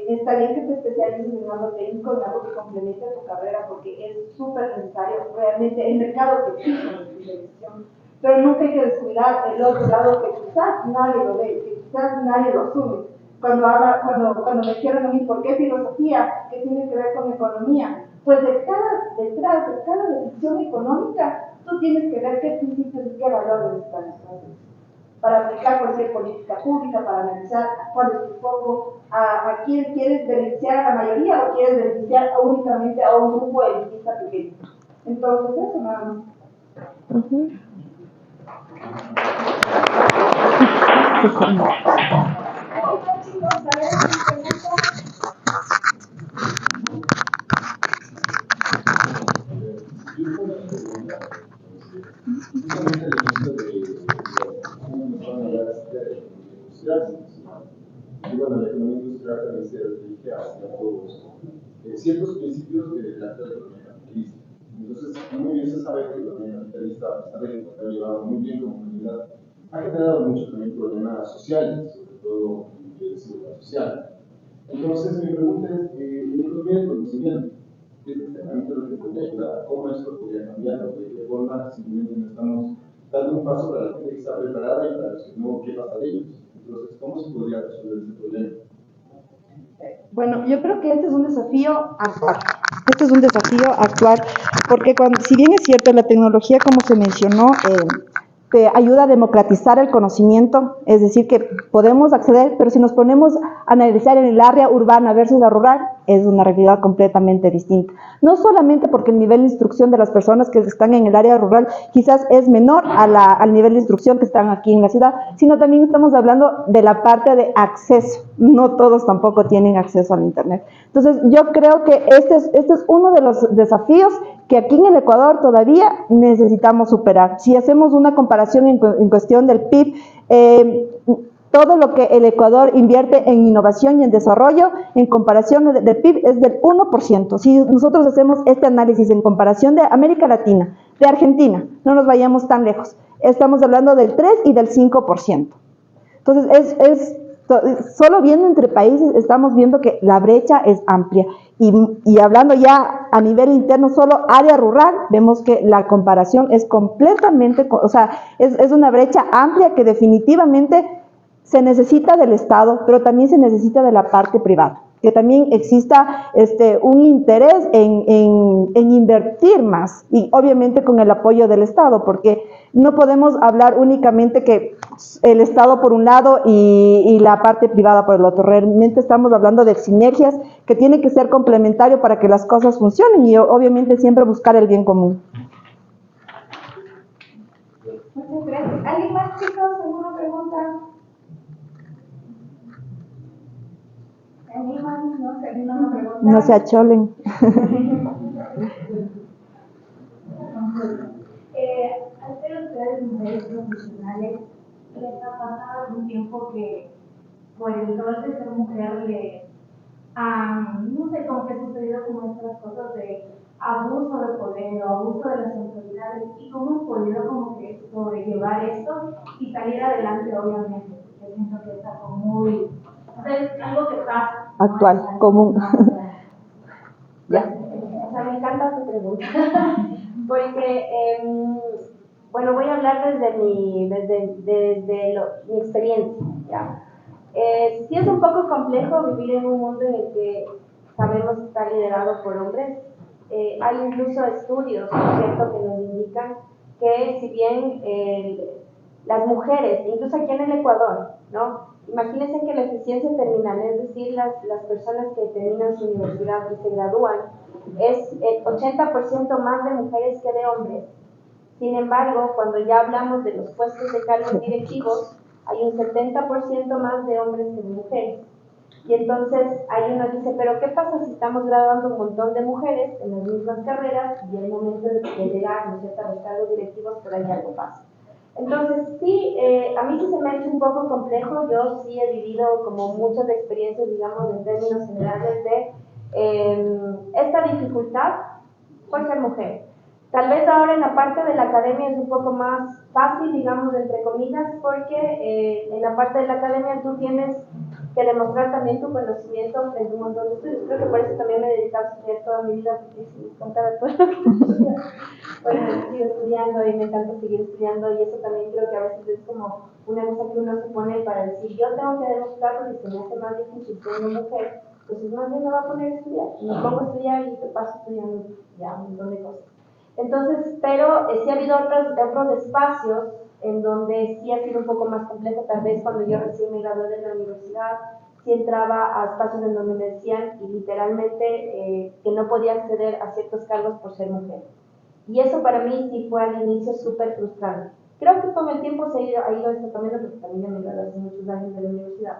está bien que te especialices en algo técnico, en algo que complemente tu carrera, porque es súper necesario. Realmente el mercado te exige una especialización, pero nunca hay que descuidar el otro lado que quizás nadie lo ve, que quizás nadie lo asume, cuando me hicieron a mí, ¿por qué filosofía? ¿Qué tiene que ver con economía? Pues detrás de cada decisión económica, tú tienes que ver qué principios y qué valores están detrás para aplicar cualquier política pública, para analizar cuál es tu foco, a quién quieres beneficiar, a la mayoría o quieres beneficiar únicamente a un grupo elitista pequeño. Entonces, eso nada más. Y bueno, la economía industrial también se dirige hacia todos ciertos principios de la economía capitalista. Entonces, muy bien se sabe que la economía capitalista, a pesar de que ha llevado muy bien como comunidad, ha generado muchos también problemas sociales, sobre todo de desigualdad social. Entonces, mi pregunta es, la economía del conocimiento, ¿qué es exactamente lo que podría ayudar? ¿Cómo esto podría cambiar? ¿De qué forma simplemente no estamos dando un paso para la gente que está preparada y para los que no, qué pasa de ellos? Entonces, ¿cómo se podría resolver este problema? Bueno, yo creo que este es un desafío actual. Este es un desafío actual porque si bien es cierto, la tecnología, como se mencionó, te ayuda a democratizar el conocimiento, es decir, que podemos acceder, pero si nos ponemos a analizar en el área urbana versus la rural, es una realidad completamente distinta. No solamente porque el nivel de instrucción de las personas que están en el área rural quizás es menor al nivel de instrucción que están aquí en la ciudad, sino también estamos hablando de la parte de acceso. No todos tampoco tienen acceso al Internet. Entonces, yo creo que este es uno de los desafíos que aquí en el Ecuador todavía necesitamos superar. Si hacemos una comparación en cuestión del PIB, todo lo que el Ecuador invierte en innovación y en desarrollo, en comparación del PIB, es del 1%. Si nosotros hacemos este análisis en comparación de América Latina, de Argentina, no nos vayamos tan lejos, estamos hablando del 3 y del 5%. Entonces, solo viendo entre países estamos viendo que la brecha es amplia y hablando ya a nivel interno, solo área rural, vemos que la comparación es completamente, o sea, es una brecha amplia que definitivamente se necesita del Estado, pero también se necesita de la parte privada, que también exista un interés en invertir más y obviamente con el apoyo del Estado, porque no podemos hablar únicamente que el Estado por un lado y la parte privada por el otro. Realmente estamos hablando de sinergias que tienen que ser complementarios para que las cosas funcionen y obviamente siempre buscar el bien común. Muchas gracias. ¿Alguien más, chicos? ¿Alguna pregunta? ¿Animan? ¿No? ¿Se animan a preguntar? No se acholen. Al ser ustedes mujeres profesionales, ¿les ha pasado algún tiempo que por el rol de ser mujer no sé, como que ha sucedido como estas cosas de abuso de poder o abuso de las autoridades, y cómo han podido como que sobrellevar esto y salir adelante, obviamente? Porque siento que es algo muy, o sea, es algo que pasa, ¿no? Actual, común. Ya. O sea, me encanta tu pregunta, porque, bueno, voy a hablar desde mi experiencia, ¿ya? Sí es un poco complejo vivir en un mundo en el que sabemos que está liderado por hombres. Hay incluso estudios, ¿no es cierto?, que nos indican que si bien las mujeres, incluso aquí en el Ecuador, ¿no? Imagínense que la eficiencia terminal, es decir, las personas que terminan su universidad y se gradúan, es el 80% más de mujeres que de hombres. Sin embargo, cuando ya hablamos de los puestos de cargos directivos, hay un 70% más de hombres que de mujeres. Y entonces ahí uno dice, pero ¿qué pasa si estamos graduando un montón de mujeres en las mismas carreras y el momento de llegar, ¿no es cierto?, a los cargos directivos, por ahí algo pasa? Entonces, sí, a mí sí se me ha hecho un poco complejo. Yo sí he vivido como muchas experiencias, digamos, en términos generales de esta dificultad por ser mujer. Tal vez ahora en la parte de la academia es un poco más fácil, digamos, entre comillas, porque en la parte de la academia tú tienes que demostrar también tu conocimiento frente a un montón de estudios. Creo que por eso también me he dedicado a estudiar toda mi vida, porque si les contara todo lo que estudiado, bueno, sigo estudiando y me encanta seguir estudiando, y eso también creo que a veces es como una cosa que uno se pone para decir, yo tengo que demostrar porque se me hace más difícil ser una mujer, entonces más bien me va a poner a estudiar, me pongo a estudiar y te paso estudiando ya un montón de cosas. Entonces, pero sí ha habido otros espacios en donde sí ha sido un poco más complejo, tal vez cuando yo recién me gradué de la universidad, sí entraba a espacios en donde me decían y literalmente que no podía acceder a ciertos cargos por ser mujer. Y eso para mí sí fue al inicio súper frustrante. Creo que con el tiempo ha ido esto cambiando, porque también ya me gradué hace muchos años de la universidad.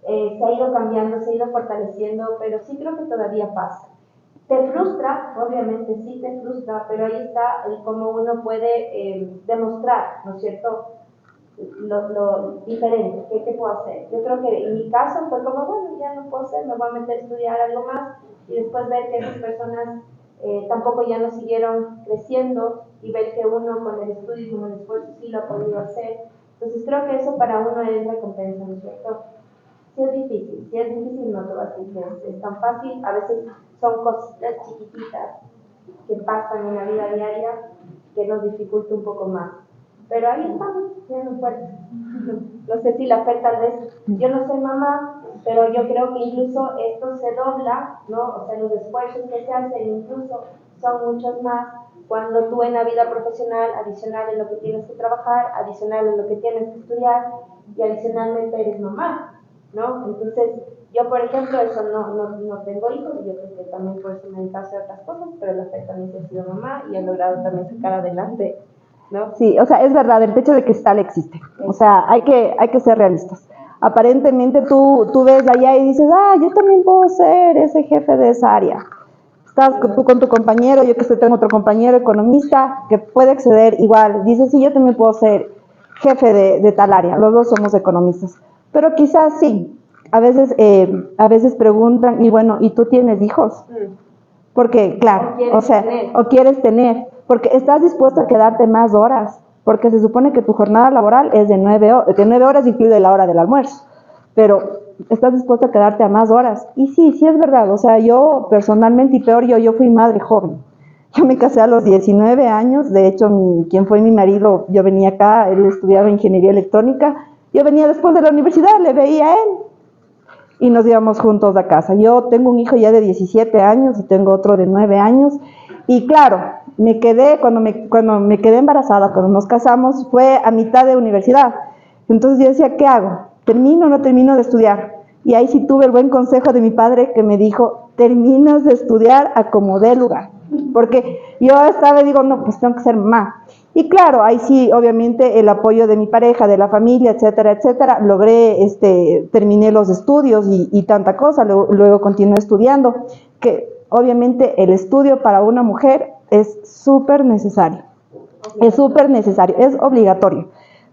Se ha ido cambiando, se ha ido fortaleciendo, pero sí creo que todavía pasa. Te frustra, obviamente sí te frustra, pero ahí está el cómo uno puede demostrar, ¿no es cierto?, lo diferente, ¿qué puedo hacer? Yo creo que en mi caso fue como, bueno, ya no puedo hacer, me voy a meter a estudiar algo más, y después ver que esas personas tampoco ya no siguieron creciendo, y ver que uno con el estudio y con el esfuerzo sí lo ha podido hacer. Entonces creo que eso para uno es recompensa, ¿no es cierto? Si es difícil, no te voy a decir que es tan fácil, a veces son cositas chiquititas que pasan en la vida diaria que nos dificulta un poco más. Pero ahí estamos, siendo fuertes. No sé si la fe tal vez, yo no soy mamá, pero yo creo que incluso esto se dobla, ¿no? O sea, los esfuerzos que se hacen incluso son muchos más cuando tú en la vida profesional, adicional en lo que tienes que trabajar, adicional en lo que tienes que estudiar, y adicionalmente eres mamá, ¿no? Entonces, yo por ejemplo, eso no tengo hijos, y yo creo que también por eso me dedico a hacer otras cosas, pero la fe también se ha sido mamá y he logrado también sacar adelante, ¿no? Sí, o sea, es verdad, el techo de cristal existe. O sea, hay que ser realistas. Aparentemente tú ves allá y dices, yo también puedo ser ese jefe de esa área. Estás tú con tu compañero, yo que sé, tengo otro compañero economista que puede acceder igual. Dices, sí, yo también puedo ser jefe de tal área. Los dos somos economistas. Pero quizás sí, a veces preguntan, y bueno, ¿y tú tienes hijos? Porque, claro, o quieres tener, porque estás dispuesto a quedarte más horas, porque se supone que tu jornada laboral es de 9 horas, incluye la hora del almuerzo, pero estás dispuesto a quedarte a más horas. Y sí es verdad, o sea, yo personalmente, y peor yo fui madre joven. Yo me casé a los 19 años, de hecho, quien fue mi marido, yo venía acá, él estudiaba ingeniería electrónica, yo venía después de la universidad, le veía a él, y nos íbamos juntos a casa. Yo tengo un hijo ya de 17 años y tengo otro de 9 años, y claro, cuando me quedé embarazada, cuando nos casamos, fue a mitad de universidad. Entonces yo decía, ¿qué hago? ¿Termino o no termino de estudiar? Y ahí sí tuve el buen consejo de mi padre, que me dijo, terminas de estudiar a como dé lugar. Porque yo estaba y digo, no, pues tengo que ser mamá. Y claro, ahí sí, obviamente, el apoyo de mi pareja, de la familia, etcétera, etcétera. Terminé los estudios y tanta cosa, luego continué estudiando, que obviamente el estudio para una mujer es súper necesario. Es súper necesario, es obligatorio.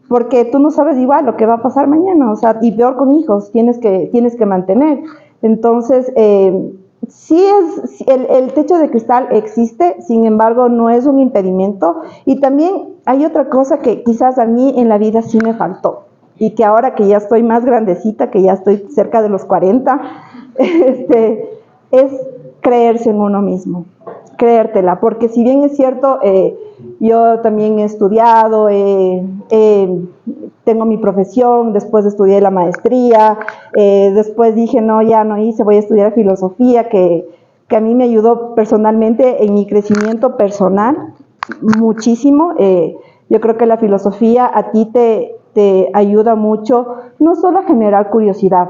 Porque tú no sabes igual lo que va a pasar mañana, o sea, y peor con hijos, tienes que mantener. Entonces, sí el techo de cristal existe, sin embargo, no es un impedimento. Y también hay otra cosa que quizás a mí en la vida sí me faltó, y que ahora que ya estoy más grandecita, que ya estoy cerca de los 40, es creerse en uno mismo, creértela, porque si bien es cierto, yo también he estudiado, tengo mi profesión, después estudié la maestría, después dije, no, ya no hice, voy a estudiar filosofía, que a mí me ayudó personalmente en mi crecimiento personal muchísimo. Yo creo que la filosofía a ti te ayuda mucho, no solo a generar curiosidad,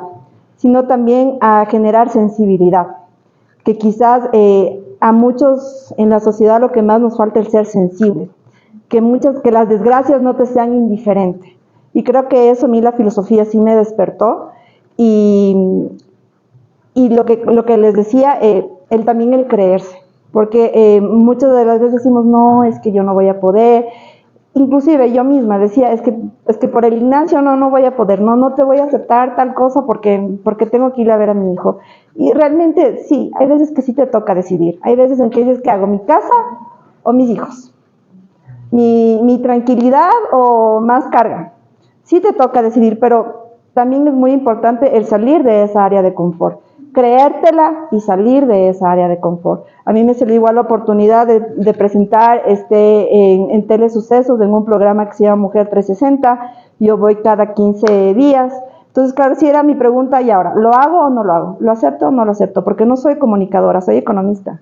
sino también a generar sensibilidad, que quizás a muchos en la sociedad lo que más nos falta es ser sensible, que las desgracias no te sean indiferentes. Y creo que eso a mí la filosofía sí me despertó. Y lo que les decía, también el creerse, porque muchas de las veces decimos, no, es que yo no voy a poder. Inclusive yo misma decía, es que por el Ignacio no voy a poder, no te voy a aceptar tal cosa porque tengo que ir a ver a mi hijo. Y realmente sí, hay veces que sí te toca decidir. Hay veces en que dices, ¿qué hago? ¿Mi casa o mis hijos? ¿Mi tranquilidad o más carga? Sí te toca decidir, pero también es muy importante el salir de esa área de confort, creértela y salir de esa área de confort. A mí me salió igual la oportunidad de presentar en Telesucesos, en un programa que se llama Mujer 360, yo voy cada 15 días. Entonces, claro, si era mi pregunta, y ahora, ¿lo hago o no lo hago? ¿Lo acepto o no lo acepto? Porque no soy comunicadora, soy economista.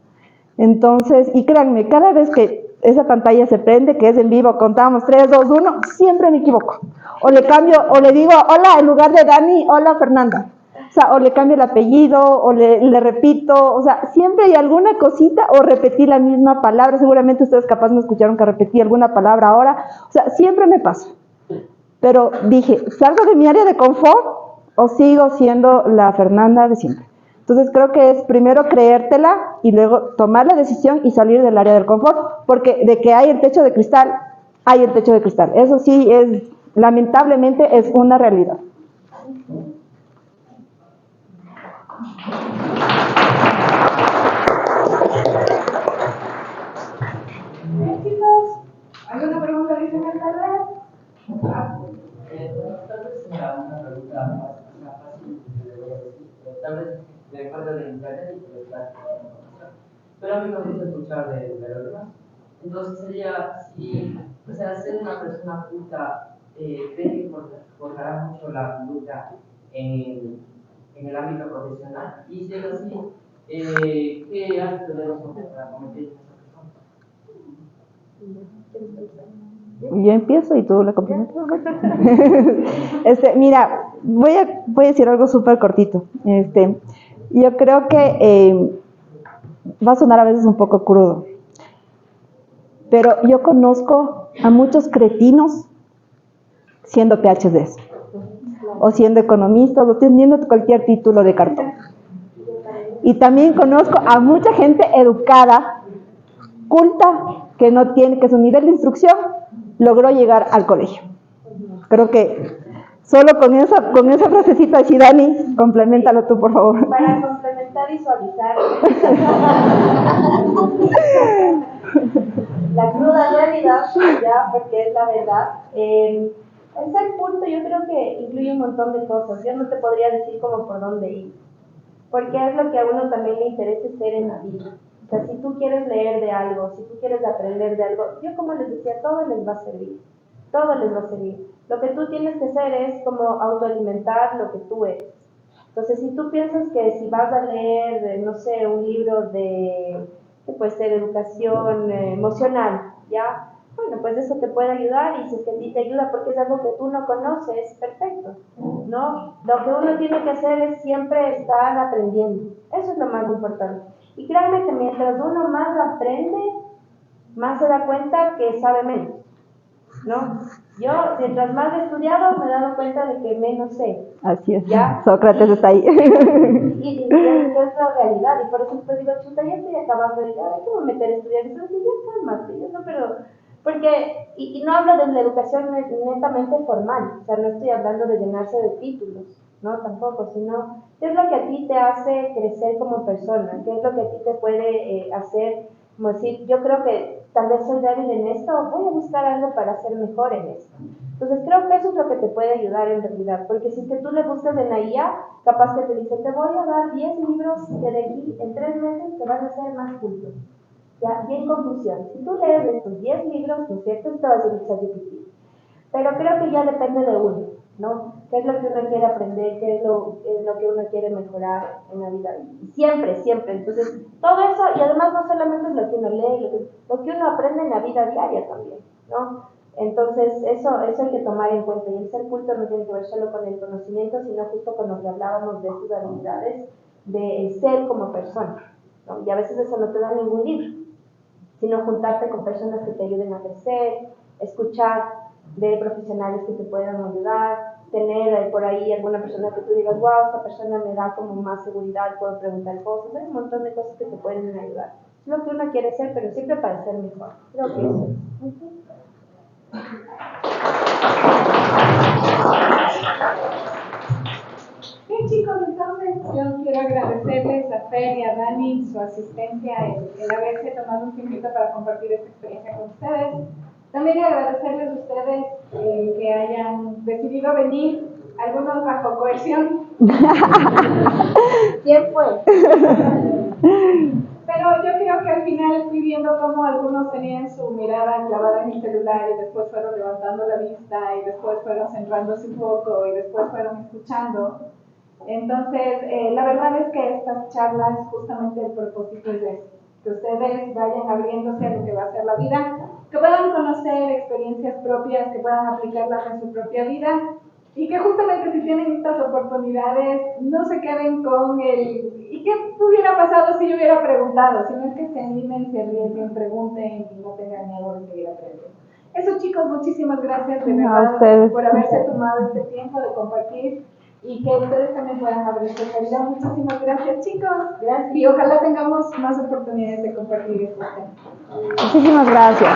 Entonces, y créanme, cada vez que esa pantalla se prende, que es en vivo, contamos 3, 2, 1, siempre me equivoco. O le cambio, o le digo, hola, en lugar de Dani, hola, Fernanda. O sea, o le cambio el apellido, o le repito, o sea, siempre hay alguna cosita, o repetí la misma palabra. Seguramente ustedes capaz me escucharon que repetí alguna palabra ahora. O sea, siempre me pasa. Pero dije, ¿salgo de mi área de confort o sigo siendo la Fernanda de siempre? Entonces creo que es primero creértela y luego tomar la decisión y salir del área del confort, porque de que hay el techo de cristal, hay el techo de cristal. Eso sí es, lamentablemente, es una realidad. Bien, chicos, ¿alguna pregunta adicional tal vez? Tal vez sea una pregunta más fácil, tal vez de acuerdo de internet y de la información. Pero a mí me gusta escuchar de los demás. Entonces sería, si, o sea, ser una persona culta, ¿cree que forjará mucho la conducta en el ámbito profesional? Y si es así, ¿qué hábitos debemos hacer para convertir en esa persona? Yo empiezo y tú la complementas. Mira, voy a decir algo súper cortito. Yo creo que va a sonar a veces un poco crudo, pero yo conozco a muchos cretinos siendo PhDs, o siendo economistas, o teniendo cualquier título de cartón. Y también conozco a mucha gente educada, culta, que su nivel de instrucción logró llegar al colegio. Creo que solo con esa frasecita así, Dani, complementalo tú, por favor. Para complementar y suavizar la cruda realidad, ya, porque es la verdad. El ser culto yo creo que incluye un montón de cosas. Yo no te podría decir como por dónde ir, porque es lo que a uno también le interesa ser en la vida. O sea, si tú quieres leer de algo, si tú quieres aprender de algo, yo como les decía, todo les va a servir. Todo les va a servir. Lo que tú tienes que hacer es como autoalimentar lo que tú eres. Entonces, si tú piensas que si vas a leer, no sé, un libro que puede ser educación emocional, ¿ya? Bueno, pues eso te puede ayudar y si es que a ti te ayuda porque es algo que tú no conoces, perfecto, ¿no? Lo que uno tiene que hacer es siempre estar aprendiendo. Eso es lo más importante. Y créanme que mientras uno más aprende, más se da cuenta que sabe menos, ¿no? Yo, mientras más he estudiado, me he dado cuenta de que menos sé. Así es, ¿Ya? Sócrates está ahí. Y es la realidad, y por eso después digo, chuta, ya estoy acabando, y ahora que me voy a meter a estudiar, y yo, ya cálmate, yo no, pero, porque, y no hablo de la educación netamente formal, o sea, no estoy hablando de llenarse de títulos, no, tampoco, sino, ¿qué es lo que a ti te hace crecer como persona? ¿Qué es lo que a ti te puede hacer, como decir, yo creo que tal vez soy débil en esto, voy a buscar algo para ser mejor en esto? Entonces creo que eso es lo que te puede ayudar en realidad, porque si que tú le buscas en la IA, capaz que te dice, te voy a dar 10 libros que de aquí en 3 meses te van a hacer más culto. Ya, y en conclusión, si tú lees estos 10 libros, ¿no es cierto? Esto va a ser ChatGPT. Pero creo que ya depende de uno, ¿no? ¿Qué es lo que uno quiere aprender? ¿Qué es lo que uno quiere mejorar en la vida? Y siempre, siempre. Entonces, todo eso, y además no solamente es lo que uno lee, lo que uno aprende en la vida diaria también, ¿no? Entonces, eso hay que tomar en cuenta. Y el ser culto no tiene que ver solo con el conocimiento, sino justo con lo que hablábamos de sus habilidades, de ser como persona, ¿no? Y a veces eso no te da ningún libro, sino juntarte con personas que te ayuden a crecer, escuchar de profesionales que te puedan ayudar, tener por ahí alguna persona que tú digas, wow, esta persona me da como más seguridad, puedo preguntar cosas, hay un montón de cosas que te pueden ayudar. Es lo que uno quiere ser, pero siempre para ser mejor. Creo que eso es. Bien, chicos, entonces yo quiero agradecerles a Fer y a Dani su asistencia, el haberse tomado un tiempito para compartir esta experiencia con ustedes. También agradecerles a ustedes que hayan decidido venir algunos bajo coerción. ¿Quién fue? Pero yo creo que al final fui viendo cómo algunos tenían su mirada clavada en el celular y después fueron levantando la vista y después fueron centrándose un poco y después fueron escuchando. Entonces, la verdad es que estas charlas, justamente el propósito es eso, que ustedes vayan abriéndose a lo que va a ser la vida, que puedan conocer experiencias propias, que puedan aplicarlas en su propia vida y que justamente si tienen estas oportunidades no se queden con el ¿y qué hubiera pasado si yo hubiera preguntado? Sino es que se animen, se arriesguen, pregunten y no tengan miedo de seguir aprendiendo. Eso, chicos, muchísimas gracias de verdad por haberse tomado este tiempo de compartir y que ustedes también puedan abrir su vida. Muchísimas gracias, chicos. Gracias. Y ojalá tengamos más oportunidades de compartir estos temas. Muchísimas gracias.